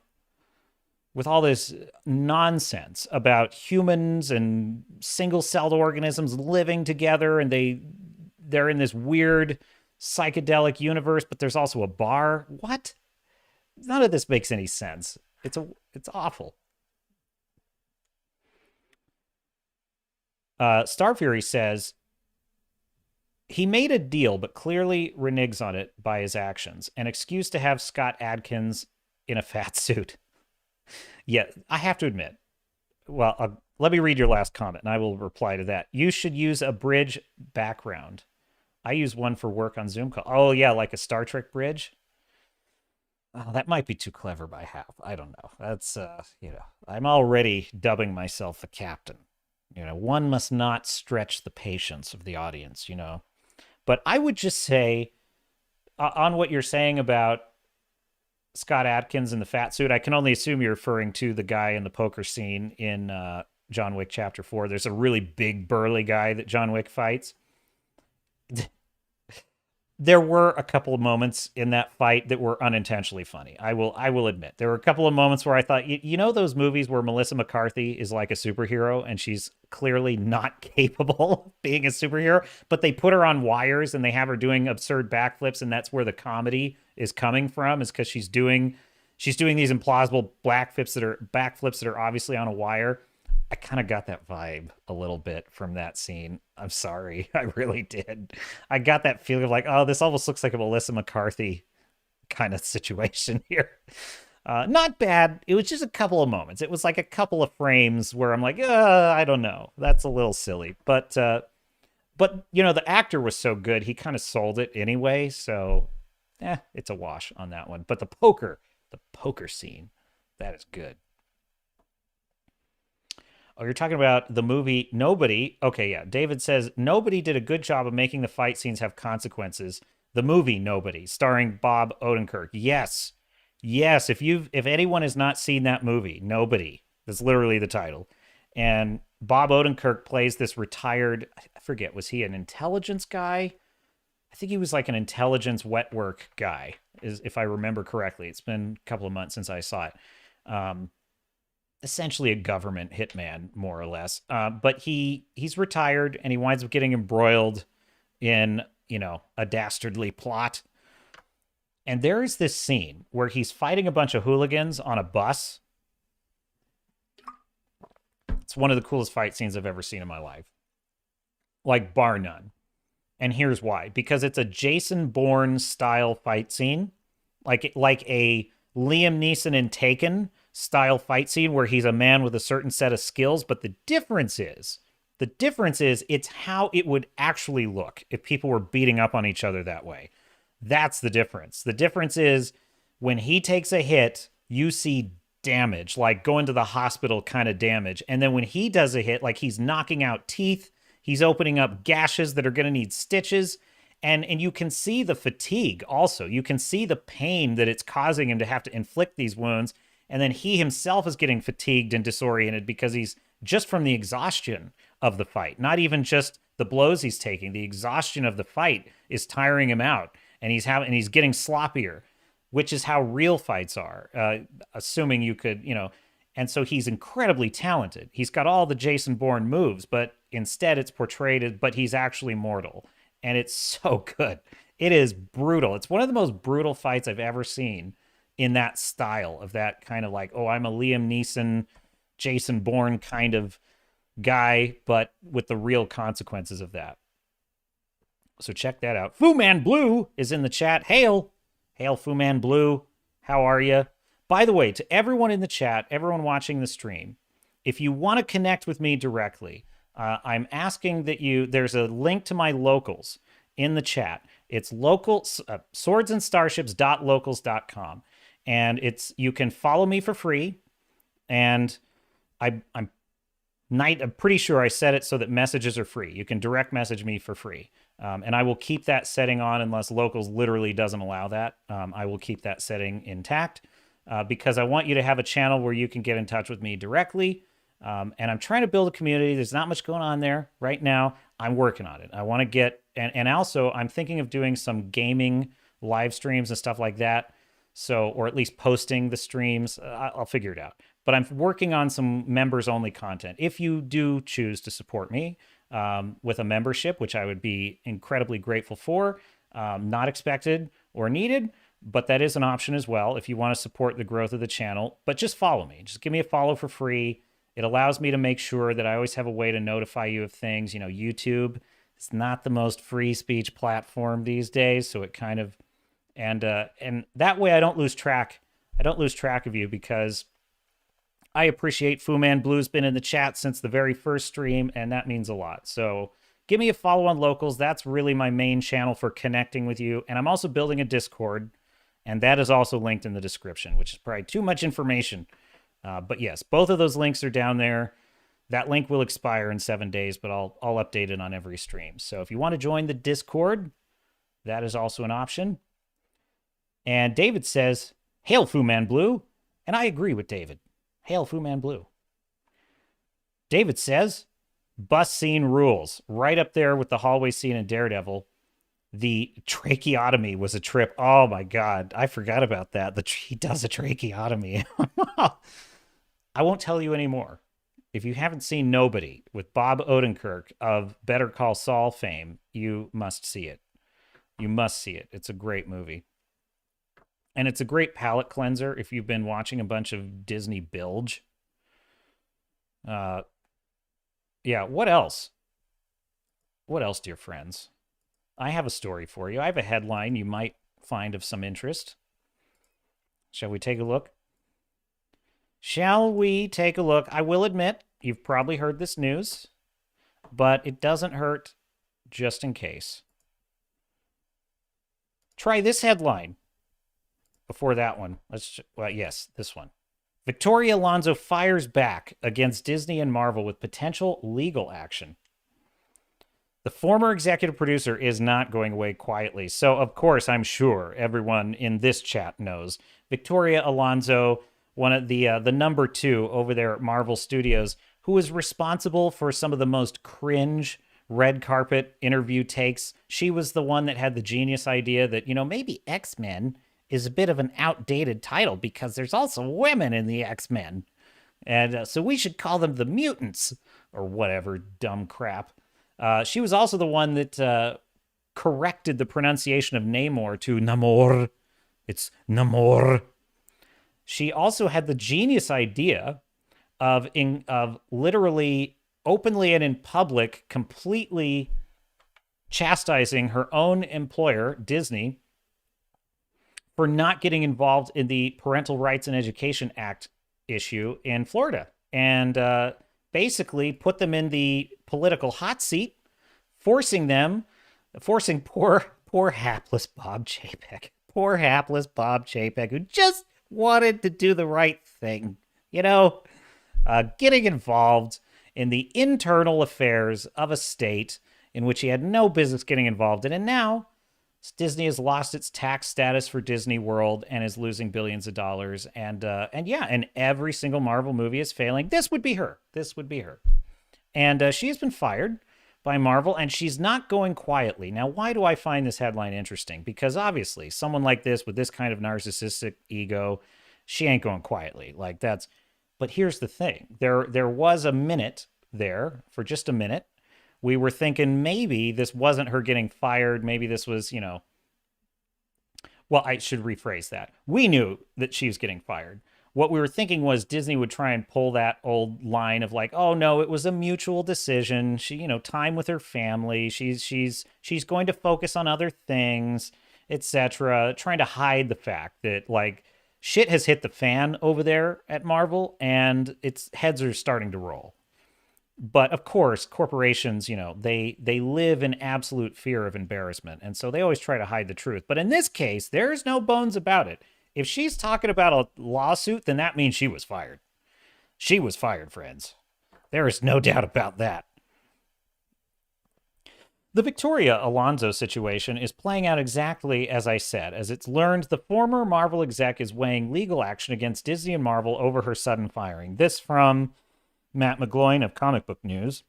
with all this nonsense about humans and single-celled organisms living together, and they're in this weird psychedelic universe, but there's also a bar. What? None of this makes any sense. It's awful. Star Fury says he made a deal, but clearly reneges on it by his actions. An excuse to have Scott Adkins in a fat suit. Yeah, I have to admit. Well, let me read your last comment, and I will reply to that. You should use a bridge background. I use one for work on Zoom call. Oh, yeah, like a Star Trek bridge. Oh, that might be too clever by half. I don't know. That's, I'm already dubbing myself the captain. One must not stretch the patience of the audience, But I would just say, on what you're saying about Scott Adkins in the fat suit, I can only assume you're referring to the guy in the poker scene in John Wick Chapter 4. There's a really big, burly guy that John Wick fights. There were a couple of moments in that fight that were unintentionally funny. I will admit. There were a couple of moments where I thought, those movies where Melissa McCarthy is like a superhero and she's clearly not capable of being a superhero, but they put her on wires and they have her doing absurd backflips, and that's where the comedy is coming from, is because she's doing these implausible backflips that are obviously on a wire. I kind of got that vibe a little bit from that scene. I'm sorry. I really did. I got that feeling of like, oh, this almost looks like a Melissa McCarthy kind of situation here. Not bad. It was just a couple of moments. It was like a couple of frames where I'm like, I don't know. That's a little silly. But the actor was so good. He kind of sold it anyway. So, it's a wash on that one. But the poker scene, that is good. Oh, you're talking about the movie Nobody. Okay, yeah. David says Nobody did a good job of making the fight scenes have consequences. The movie Nobody, starring Bob Odenkirk. Yes. If anyone has not seen that movie, Nobody. That's literally the title. And Bob Odenkirk plays this retired, I forget, was he an intelligence guy? I think he was like an intelligence wet work guy, if I remember correctly. It's been a couple of months since I saw it. Essentially a government hitman, more or less. But he's retired, and he winds up getting embroiled in, a dastardly plot. And there is this scene where he's fighting a bunch of hooligans on a bus. It's one of the coolest fight scenes I've ever seen in my life. Like, bar none. And here's why. Because it's a Jason Bourne style fight scene. Like a Liam Neeson in Taken style fight scene where he's a man with a certain set of skills. But the difference is it's how it would actually look if people were beating up on each other that way. That's the difference. The difference is when he takes a hit, you see damage, like going to the hospital kind of damage. And then when he does a hit, like he's knocking out teeth, he's opening up gashes that are going to need stitches. And you can see the fatigue also. You can see the pain that it's causing him to have to inflict these wounds. And then he himself is getting fatigued and disoriented because he's just from the exhaustion of the fight, not even just the blows he's taking. The exhaustion of the fight is tiring him out, and he's getting sloppier, which is how real fights are, assuming you could, and so he's incredibly talented. He's got all the Jason Bourne moves, but instead it's portrayed as, but he's actually mortal. And it's so good. It is brutal. It's one of the most brutal fights I've ever seen in that style of that kind of like, oh, I'm a Liam Neeson, Jason Bourne kind of guy, but with the real consequences of that. So check that out. Fu Man Blue is in the chat. Hail Fu Man Blue. How are you? By the way, to everyone in the chat, everyone watching the stream, if you want to connect with me directly, I'm asking that there's a link to my locals in the chat. It's swordsandstarships.locals.com. And you can follow me for free. And I'm pretty sure I set it so that messages are free. You can direct message me for free. And I will keep that setting on unless locals literally doesn't allow that. I will keep that setting intact. because I want you to have a channel where you can get in touch with me directly. And I'm trying to build a community. There's not much going on there right now. I'm working on it. I want to get, and also I'm thinking of doing some gaming live streams and stuff like that. So, or at least posting the streams. I'll figure it out. But I'm working on some members only content. If you do choose to support me with a membership, which I would be incredibly grateful for, not expected or needed, but that is an option as well if you want to support the growth of the channel. But just follow me. Just give me a follow for free. It allows me to make sure that I always have a way to notify you of things. You know, YouTube is not the most free speech platform these days, so it kind of and that way I don't lose track. I don't lose track of you because I appreciate Fu Man Blue's been in the chat since the very first stream, and that means a lot. So give me a follow on Locals. That's really my main channel for connecting with you. And I'm also building a Discord, and that is also linked in the description, which is probably too much information. But yes, both of those links are down there. That link will expire in 7 days, but I'll update it on every stream. So if you want to join the Discord, that is also an option. And David says, "Hail Fu Man Blue," and I agree with David. Hail Fu Man Blue. David says, "Bus scene rules." Right up there with the hallway scene in Daredevil. The tracheotomy was a trip. Oh my God, I forgot about that. He does a tracheotomy. I won't tell you anymore. If you haven't seen Nobody with Bob Odenkirk of Better Call Saul fame, you must see it. You must see it. It's a great movie. And it's a great palate cleanser if you've been watching a bunch of Disney bilge. Yeah, what else? What else, dear friends? I have a story for you. I have a headline you might find of some interest. Shall we take a look? Shall we take a look? I will admit, you've probably heard this news, but it doesn't hurt just in case. Try this headline before that one. Yes, this one. Victoria Alonso fires back against Disney and Marvel with potential legal action. The former executive producer is not going away quietly. So, of course, I'm sure everyone in this chat knows Victoria Alonso, one of the number 2 over there at Marvel Studios, who is responsible for some of the most cringe red carpet interview takes. She was the one that had the genius idea that, maybe X-Men is a bit of an outdated title because there's also women in the X-Men. And so we should call them the mutants or whatever dumb crap. She was also the one that corrected the pronunciation of Namor to Namor. It's Namor. She also had the genius idea of literally openly and in public completely chastising her own employer, Disney, for not getting involved in the Parental Rights and Education Act issue in Florida. And basically put them in the political hot seat, forcing poor hapless Bob Chapek. Poor hapless Bob Chapek, who just wanted to do the right thing. Getting involved in the internal affairs of a state in which he had no business getting involved in. And now Disney has lost its tax status for Disney World and is losing billions of dollars. And every single Marvel movie is failing. This would be her. And she has been fired by Marvel, and she's not going quietly. Now, why do I find this headline interesting? Because obviously, someone like this with this kind of narcissistic ego, she ain't going quietly. But here's the thing. There was a minute there, for just a minute, we were thinking maybe this wasn't her getting fired. Maybe this was, well, I should rephrase that. We knew that she was getting fired. What we were thinking was Disney would try and pull that old line of oh no, it was a mutual decision. She, time with her family. She's going to focus on other things, etc. Trying to hide the fact that shit has hit the fan over there at Marvel and its heads are starting to roll. But of course, corporations, they live in absolute fear of embarrassment. And so they always try to hide the truth. But in this case, there's no bones about it. If she's talking about a lawsuit, then that means she was fired. She was fired, friends. There is no doubt about that. The Victoria Alonso situation is playing out exactly as I said. As it's learned, the former Marvel exec is weighing legal action against Disney and Marvel over her sudden firing. This from Matt McGloin of Comic Book News.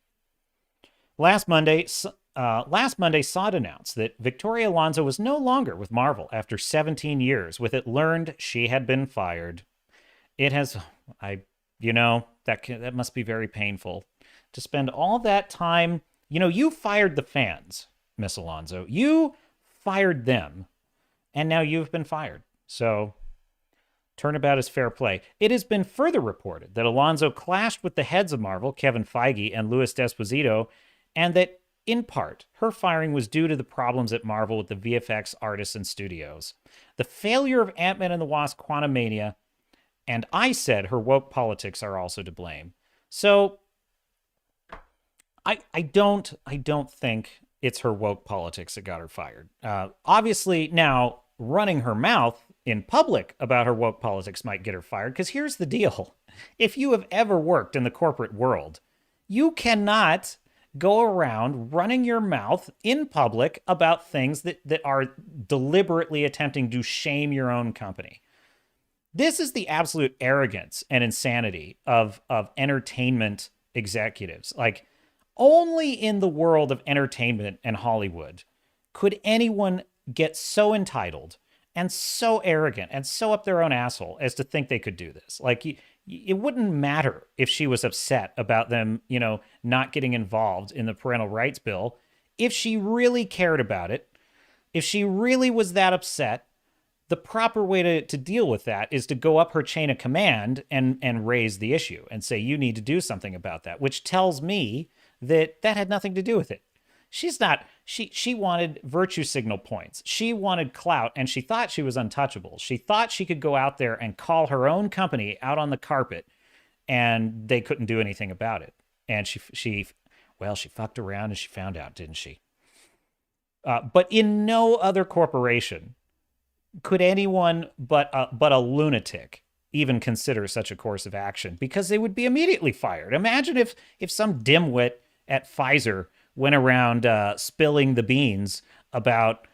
Last Monday, Sod announced that Victoria Alonso was no longer with Marvel after 17 years, with it learned she had been fired. It has, that must be very painful to spend all that time. You fired the fans, Miss Alonso. You fired them, and now you've been fired. So, turnabout is fair play. It has been further reported that Alonso clashed with the heads of Marvel, Kevin Feige and Louis D'Esposito, and that, in part, her firing was due to the problems at Marvel with the VFX artists and studios. The failure of Ant-Man and the Wasp: Quantumania, and I said her woke politics are also to blame. So, I don't think it's her woke politics that got her fired. Obviously, now running her mouth in public about her woke politics might get her fired, because here's the deal. If you have ever worked in the corporate world, you cannot go around running your mouth in public about things that are deliberately attempting to shame your own company. This is the absolute arrogance and insanity of entertainment executives. Like, only in the world of entertainment and Hollywood could anyone get so entitled and so arrogant and so up their own asshole as to think they could do this. Like, it wouldn't matter if she was upset about them, not getting involved in the parental rights bill. If she really cared about it, if she really was that upset, the proper way to deal with that is to go up her chain of command and raise the issue and say, you need to do something about that, which tells me that had nothing to do with it. She wanted virtue signal points. She wanted clout, and she thought she was untouchable. She thought she could go out there and call her own company out on the carpet, and they couldn't do anything about it. And she fucked around and she found out, didn't she? But in no other corporation could anyone but a lunatic even consider such a course of action, because they would be immediately fired. Imagine if some dimwit at Pfizer went around spilling the beans about,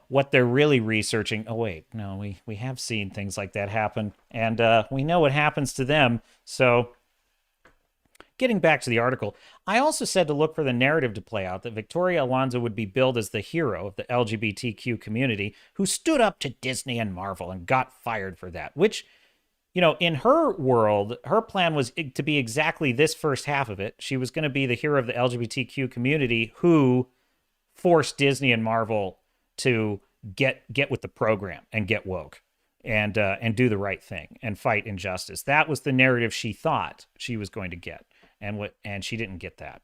what they're really researching. Oh, wait, no, we have seen things like that happen, and we know what happens to them. So, getting back to the article, I also said to look for the narrative to play out that Victoria Alonso would be billed as the hero of the LGBTQ community who stood up to Disney and Marvel and got fired for that, which, in her world, her plan was to be exactly this first half of it. She was going to be the hero of the LGBTQ community who forced Disney and Marvel to get with the program and get woke and do the right thing and fight injustice. That was the narrative she thought she was going to get, and she didn't get that.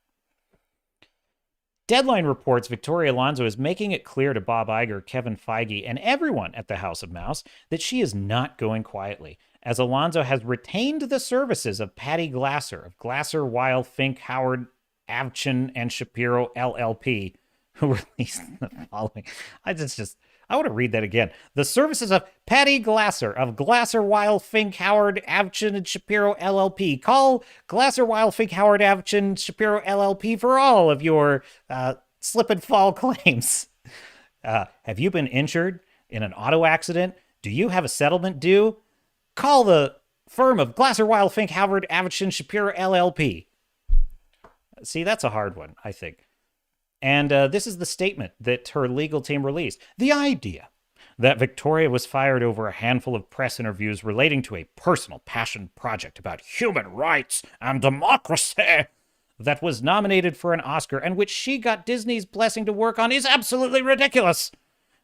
Deadline reports Victoria Alonso is making it clear to Bob Iger, Kevin Feige, and everyone at the House of Mouse that she is not going quietly, as Alonso has retained the services of Patty Glasser of Glasser, Weil, Fink, Howard, Avchin, and Shapiro LLP, who released the following. I want to read that again. The services of Patty Glasser of Glasser, Weil, Fink, Howard, Avchin, and Shapiro LLP. Call Glasser, Weil, Fink, Howard, Avchin, Shapiro LLP for all of your slip and fall claims. Have you been injured in an auto accident? Do you have a settlement due? Call the firm of Glasser, Weil, Fink, Howard, Avchin, Shapiro LLP. See, that's a hard one, I think. And this is the statement that her legal team released. The idea that Victoria was fired over a handful of press interviews relating to a personal passion project about human rights and democracy that was nominated for an Oscar and which she got Disney's blessing to work on is absolutely ridiculous.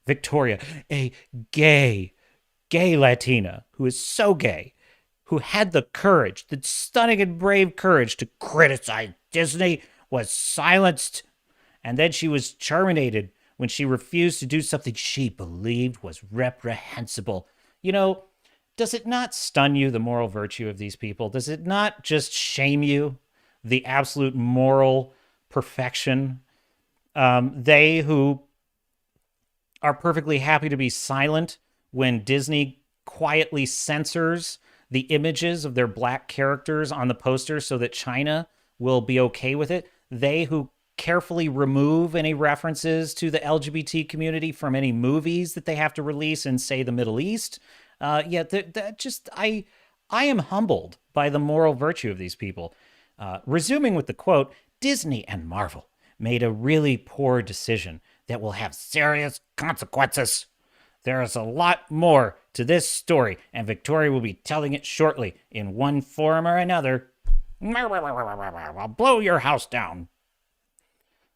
Victoria, a gay Latina who is so gay, who had the courage, the stunning and brave courage to criticize Disney, was silenced. And then she was terminated when she refused to do something she believed was reprehensible. Does it not stun you, the moral virtue of these people? Does it not just shame you, the absolute moral perfection? They who are perfectly happy to be silent when Disney quietly censors the images of their black characters on the poster so that China will be okay with it. They who carefully remove any references to the LGBT community from any movies that they have to release in, say, the Middle East. I am humbled by the moral virtue of these people. Resuming with the quote, Disney and Marvel made a really poor decision that will have serious consequences. There is a lot more to this story, and Victoria will be telling it shortly in one form or another. I'll blow your house down.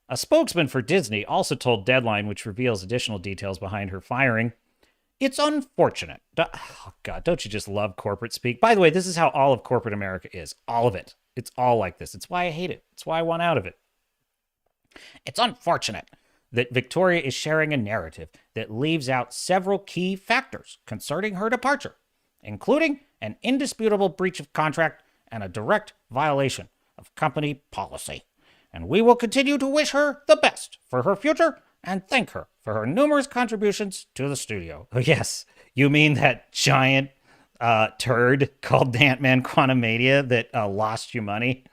A spokesman for Disney also told Deadline, which reveals additional details behind her firing, it's unfortunate. Oh, God, don't you just love corporate speak? By the way, this is how all of corporate America is. All of it. It's all like this. It's why I hate it. It's why I want out of it. It's unfortunate that Victoria is sharing a narrative that leaves out several key factors concerning her departure, including an indisputable breach of contract and a direct violation of company policy. And we will continue to wish her the best for her future and thank her for her numerous contributions to the studio. Oh, yes, you mean that giant turd called Ant-Man Quantumania that lost you money?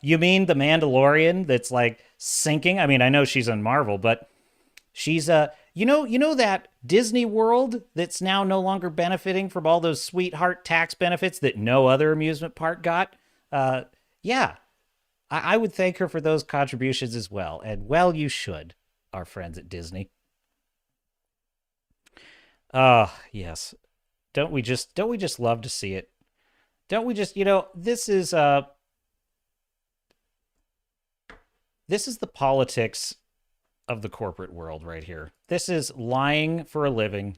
You mean the Mandalorian that's like sinking? I mean, I know she's on Marvel, but she's you know that Disney World that's now no longer benefiting from all those sweetheart tax benefits that no other amusement park got? Yeah, I would thank her for those contributions as well. And well, you should, our friends at Disney. Yes. Don't we just love to see it? Don't we just, this is the politics of the corporate world right here. This is lying for a living.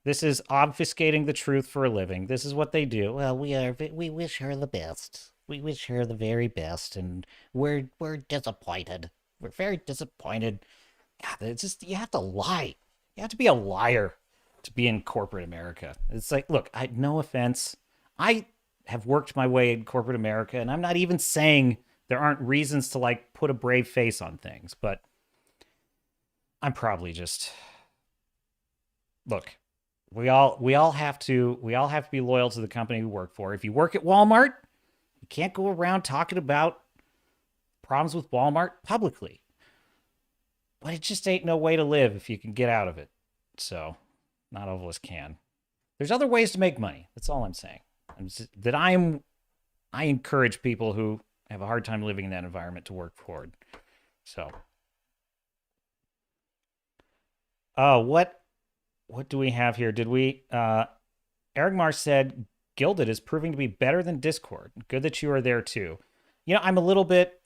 This is obfuscating the truth for a living. This is what they do. Well, we wish her the best. We wish her the very best, and we're disappointed. We're very disappointed. God, it's just, you have to lie. You have to be a liar to be in corporate America. It's like, look, no offense. I have worked my way in corporate America, and I'm not even saying there aren't reasons to like put a brave face on things, but I'm probably just, look, we all have to be loyal to the company we work for. If you work at Walmart, you can't go around talking about problems with Walmart publicly. But it just ain't no way to live if you can get out of it. So, not all of us can. There's other ways to make money. That's all I'm saying. I encourage people who have a hard time living in that environment to work forward. So, what do we have here? Did we? Eric Marsh said Gilded is proving to be better than Discord. Good that you are there too. I'm a little bit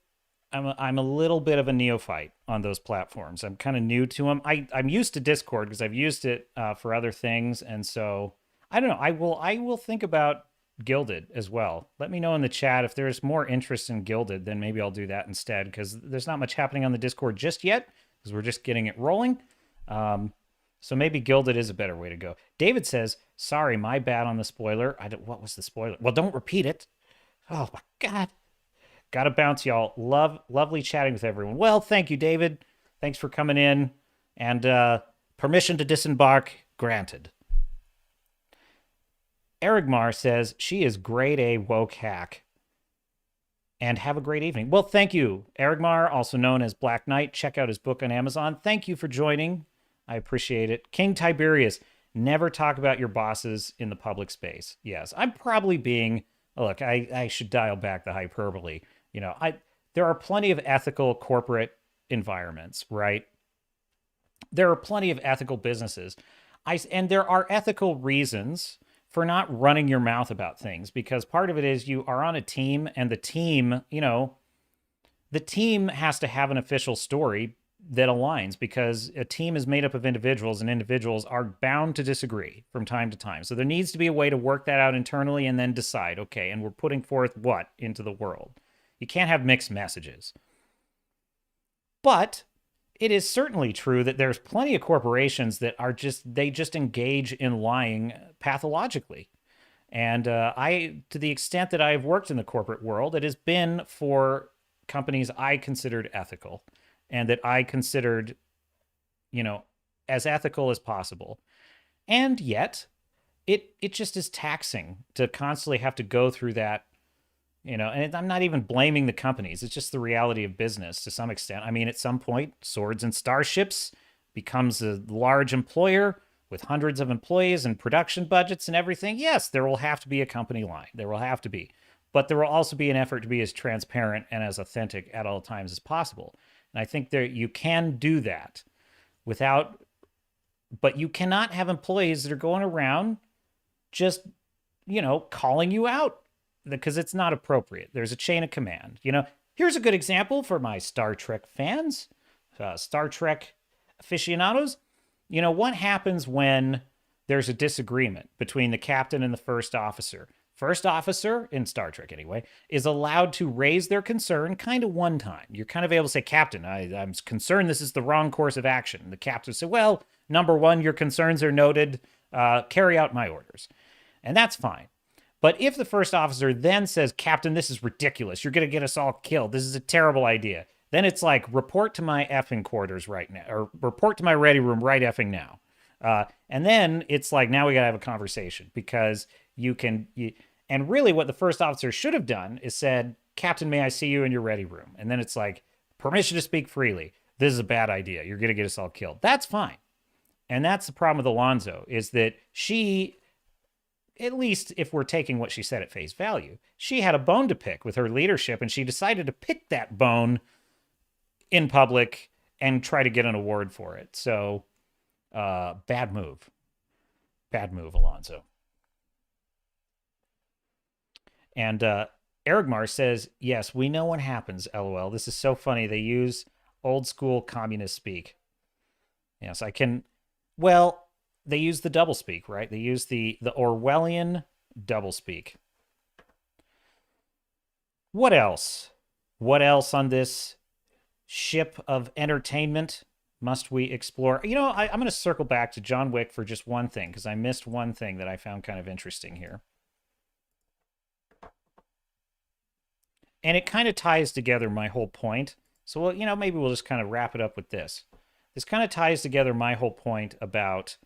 of a neophyte on those platforms. I'm kind of new to them. I'm used to Discord because I've used it for other things, and so I don't know. I will think about Gilded as well. Let me know in the chat if there's more interest in Gilded. Then maybe I'll do that instead, because there's not much happening on the Discord just yet because we're just getting it rolling. So maybe Gilded is a better way to go. David says, sorry, my bad on the spoiler. What was the spoiler? Well, don't repeat it. Oh, my God. Gotta bounce, y'all. Lovely chatting with everyone. Well, thank you, David. Thanks for coming in. And permission to disembark granted. Eric Marr says, she is grade A woke hack. And have a great evening. Well, thank you, Eric Marr, also known as Black Knight. Check out his book on Amazon. Thank you for joining. I appreciate it. King Tiberius, never talk about your bosses in the public space. Yes, I'm probably being, look, I should dial back the hyperbole. There are plenty of ethical corporate environments, right? There are plenty of ethical businesses. And there are ethical reasons for not running your mouth about things, because part of it is you are on a team, and the team has to have an official story that aligns, because a team is made up of individuals, and individuals are bound to disagree from time to time. So there needs to be a way to work that out internally and then decide, okay, and we're putting forth what into the world. You can't have mixed messages. But it is certainly true that there's plenty of corporations that are just engage in lying pathologically. And to the extent that I've worked in the corporate world, it has been for companies I considered ethical, and that I considered, as ethical as possible. And yet, it just is taxing to constantly have to go through that And I'm not even blaming the companies. It's just the reality of business to some extent. I mean, at some point, Swords and Starships becomes a large employer with hundreds of employees and production budgets and everything. Yes, there will have to be a company line. There will have to be. But there will also be an effort to be as transparent and as authentic at all times as possible. And I think there you can do that without, but you cannot have employees that are going around just, calling you out because it's not appropriate. There's a chain of command. Here's a good example for my Star Trek fans, Star Trek aficionados. What happens when there's a disagreement between the captain and the first officer? First officer, in Star Trek anyway, is allowed to raise their concern kind of one time. You're kind of able to say, Captain, I'm concerned this is the wrong course of action. And the captain said, well, number one, your concerns are noted. Carry out my orders. And that's fine. But if the first officer then says, Captain, this is ridiculous. You're going to get us all killed. This is a terrible idea. Then it's like, report to my effing quarters right now, or report to my ready room right effing now. And then it's like, now we got to have a conversation because and really what the first officer should have done is said, Captain, may I see you in your ready room? And then it's like, permission to speak freely. This is a bad idea. You're going to get us all killed. That's fine. And that's the problem with Alonso, is that she, at least if we're taking what she said at face value, she had a bone to pick with her leadership, and she decided to pick that bone in public and try to get an award for it. So, bad move. Bad move, Alonso. And Erigmar says, yes, we know what happens, LOL. This is so funny. They use old school communist speak. Yes, I can. Well, they use the doublespeak, right? They use the Orwellian doublespeak. What else? What else on this ship of entertainment must we explore? I'm going to circle back to John Wick for just one thing, because I missed one thing that I found kind of interesting here. And it kind of ties together my whole point. So, maybe we'll just kind of wrap it up with this. This kind of ties together my whole point about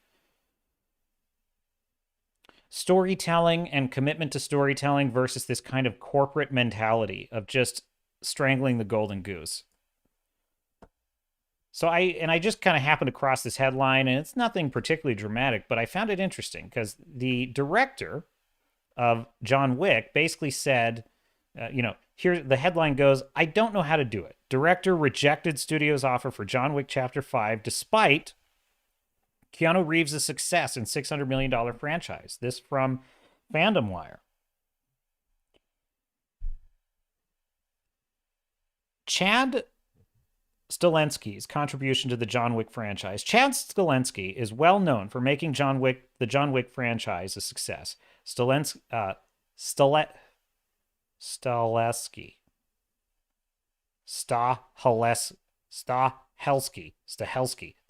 storytelling and commitment to storytelling versus this kind of corporate mentality of just strangling the golden goose. So I just kind of happened across this headline, and it's nothing particularly dramatic, but I found it interesting because the director of John Wick basically said, here the headline goes, I don't know how to do it. Director rejected studio's offer for John Wick Chapter 5 despite Keanu Reeves' success in $600 million franchise. This from Fandom Wire. Chad Stahelski's contribution to the John Wick franchise. Chad Stahelski is well known for making the John Wick franchise a success. Stahelski.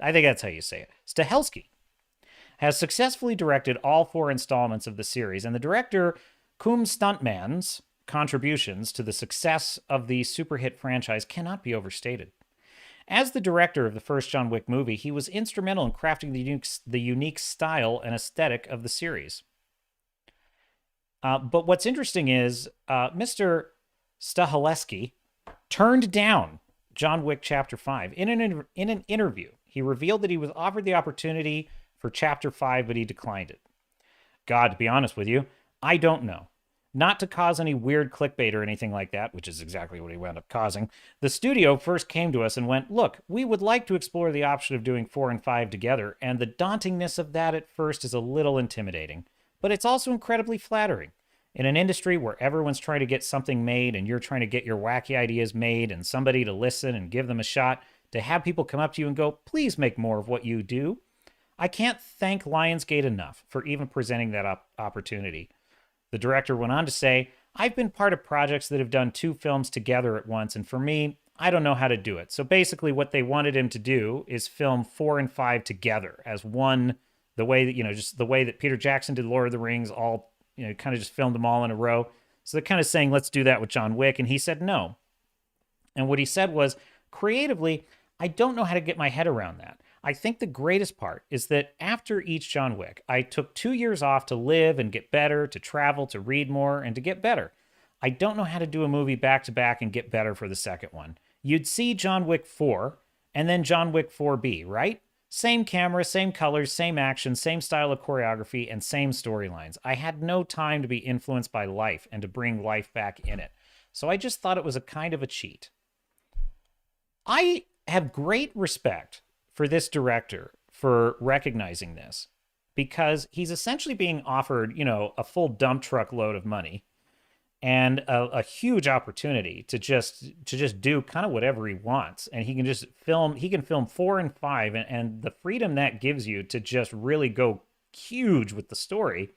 I think that's how you say it. Stahelski has successfully directed all 4 installments of the series, and the director Cum Stuntman's contributions to the success of the super hit franchise cannot be overstated. As the director of the first John Wick movie, he was instrumental in crafting the unique style and aesthetic of the series. But what's interesting is Mr. Stahelski turned down John Wick Chapter 5. In an interview, he revealed that he was offered the opportunity for Chapter 5, but he declined it. God, to be honest with you, I don't know. Not to cause any weird clickbait or anything like that, which is exactly what he wound up causing, the studio first came to us and went, look, we would like to explore the option of doing 4 and 5 together, and the dauntingness of that at first is a little intimidating. But it's also incredibly flattering. In an industry where everyone's trying to get something made and you're trying to get your wacky ideas made and somebody to listen and give them a shot, to have people come up to you and go, please make more of what you do. I can't thank Lionsgate enough for even presenting that opportunity. The director went on to say, I've been part of projects that have done 2 films together at once, and for me, I don't know how to do it. So basically what they wanted him to do is film 4 and 5 together as one, the way that, just the way that Peter Jackson did Lord of the Rings, all, kind of just filmed them all in a row. So they're kind of saying, let's do that with John Wick. And he said no. And what he said was, creatively, I don't know how to get my head around that. I think the greatest part is that after each John Wick, I took 2 years off to live and get better, to travel, to read more, and to get better. I don't know how to do a movie back to back and get better for the second one. You'd see John Wick 4 and then John Wick 4B, right? Same camera, same colors, same action, same style of choreography, and same storylines. I had no time to be influenced by life and to bring life back in it. So I just thought it was a kind of a cheat. I have great respect for this director for recognizing this because he's essentially being offered, a full dump truck load of money and a huge opportunity to just do kind of whatever he wants, and he can film 4 and 5, and the freedom that gives you to just really go huge with the story.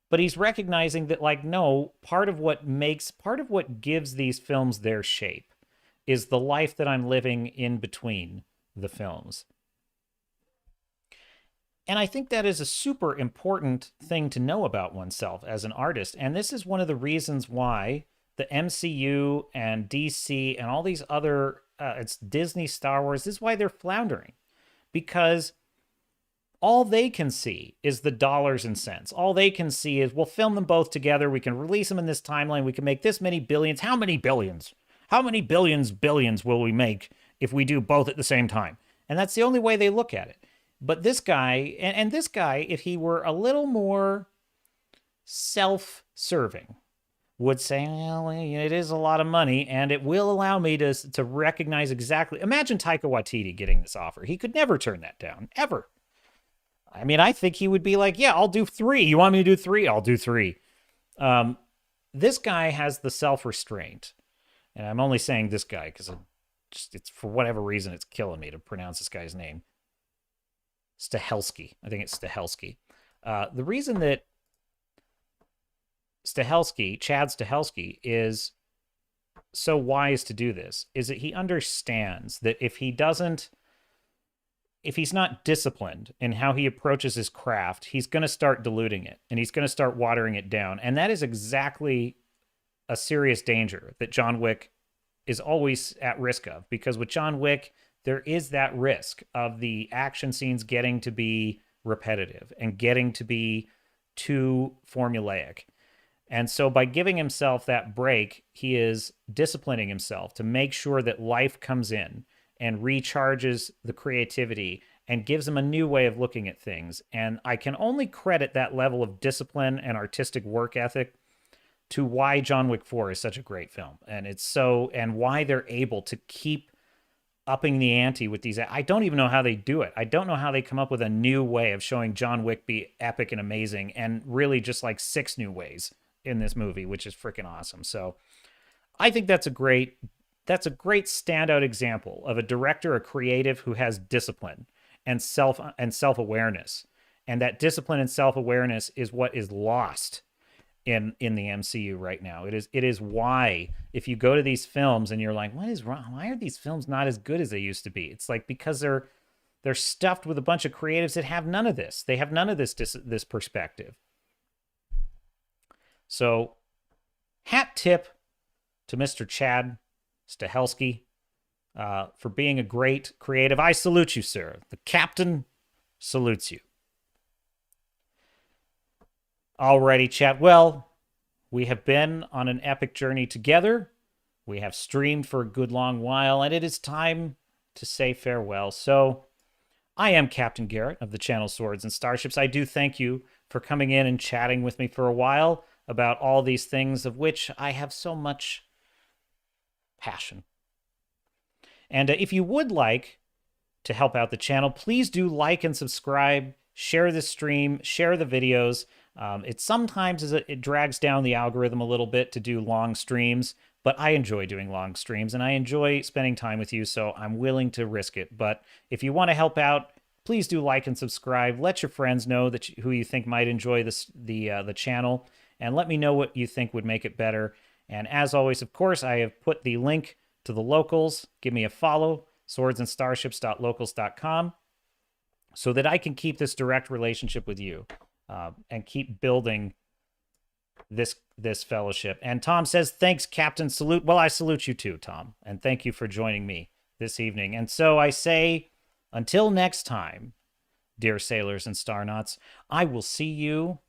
But he's recognizing that, like, no, part of what gives these films their shape is the life that I'm living in between the films. And I think that is a super important thing to know about oneself as an artist. And this is one of the reasons why the MCU and DC and all these other, it's Disney, Star Wars, this is why they're floundering. Because all they can see is the dollars and cents. All they can see is, we'll film them both together. We can release them in this timeline. We can make this many billions. How many billions? How many billions will we make if we do both at the same time? And that's the only way they look at it. But this guy, and this guy, if he were a little more self-serving, would say, well, it is a lot of money, and it will allow me to recognize exactly. Imagine Taika Waititi getting this offer. He could never turn that down, ever. I mean, I think he would be like, yeah, I'll do 3. You want me to do 3? I'll do 3. This guy has the self-restraint. And I'm only saying this guy because it's for whatever reason, it's killing me to pronounce this guy's name. Stahelski. I think it's Stahelski. The reason that Chad Stahelski, is so wise to do this is that he understands that if he's not disciplined in how he approaches his craft, he's going to start diluting it and he's going to start watering it down. And that is exactly a serious danger that John Wick is always at risk of, because with John Wick, there is that risk of the action scenes getting to be repetitive and getting to be too formulaic. And so by giving himself that break, he is disciplining himself to make sure that life comes in and recharges the creativity and gives him a new way of looking at things. And I can only credit that level of discipline and artistic work ethic to why John Wick 4 is such a great film. And why they're able to keep upping the ante with these. I don't even know how they do it. I don't know how they come up with a new way of showing John Wick be epic and amazing, and really just like 6 new ways in this movie, which is freaking awesome. So I think that's a great standout example of a director, a creative who has discipline and self-awareness. And that discipline and self-awareness is what is lost in the MCU right now. It is why, if you go to these films and you're like, what is wrong? Why are these films not as good as they used to be? It's like, because they're stuffed with a bunch of creatives that have none of this. They have none of this perspective. So, hat tip to Mr. Chad Stahelski for being a great creative. I salute you, sir. The captain salutes you. Alrighty, chat. Well, we have been on an epic journey together. We have streamed for a good long while, and it is time to say farewell. So, I am Captain Garrett of the channel Swords and Starships. I do thank you for coming in and chatting with me for a while about all these things of which I have so much passion. And if you would like to help out the channel, please do like and subscribe, share the stream, share the videos. It sometimes it drags down the algorithm a little bit to do long streams, but I enjoy doing long streams and I enjoy spending time with you, so I'm willing to risk it. But if you want to help out, please do like and subscribe. Let your friends know who you think might enjoy the channel, and let me know what you think would make it better. And as always, of course, I have put the link to the locals. Give me a follow, swordsandstarships.locals.com, so that I can keep this direct relationship with you. And keep building this fellowship. And Tom says, thanks, Captain. Salute. Well, I salute you too, Tom. And thank you for joining me this evening. And so I say, until next time, dear sailors and starnauts, I will see you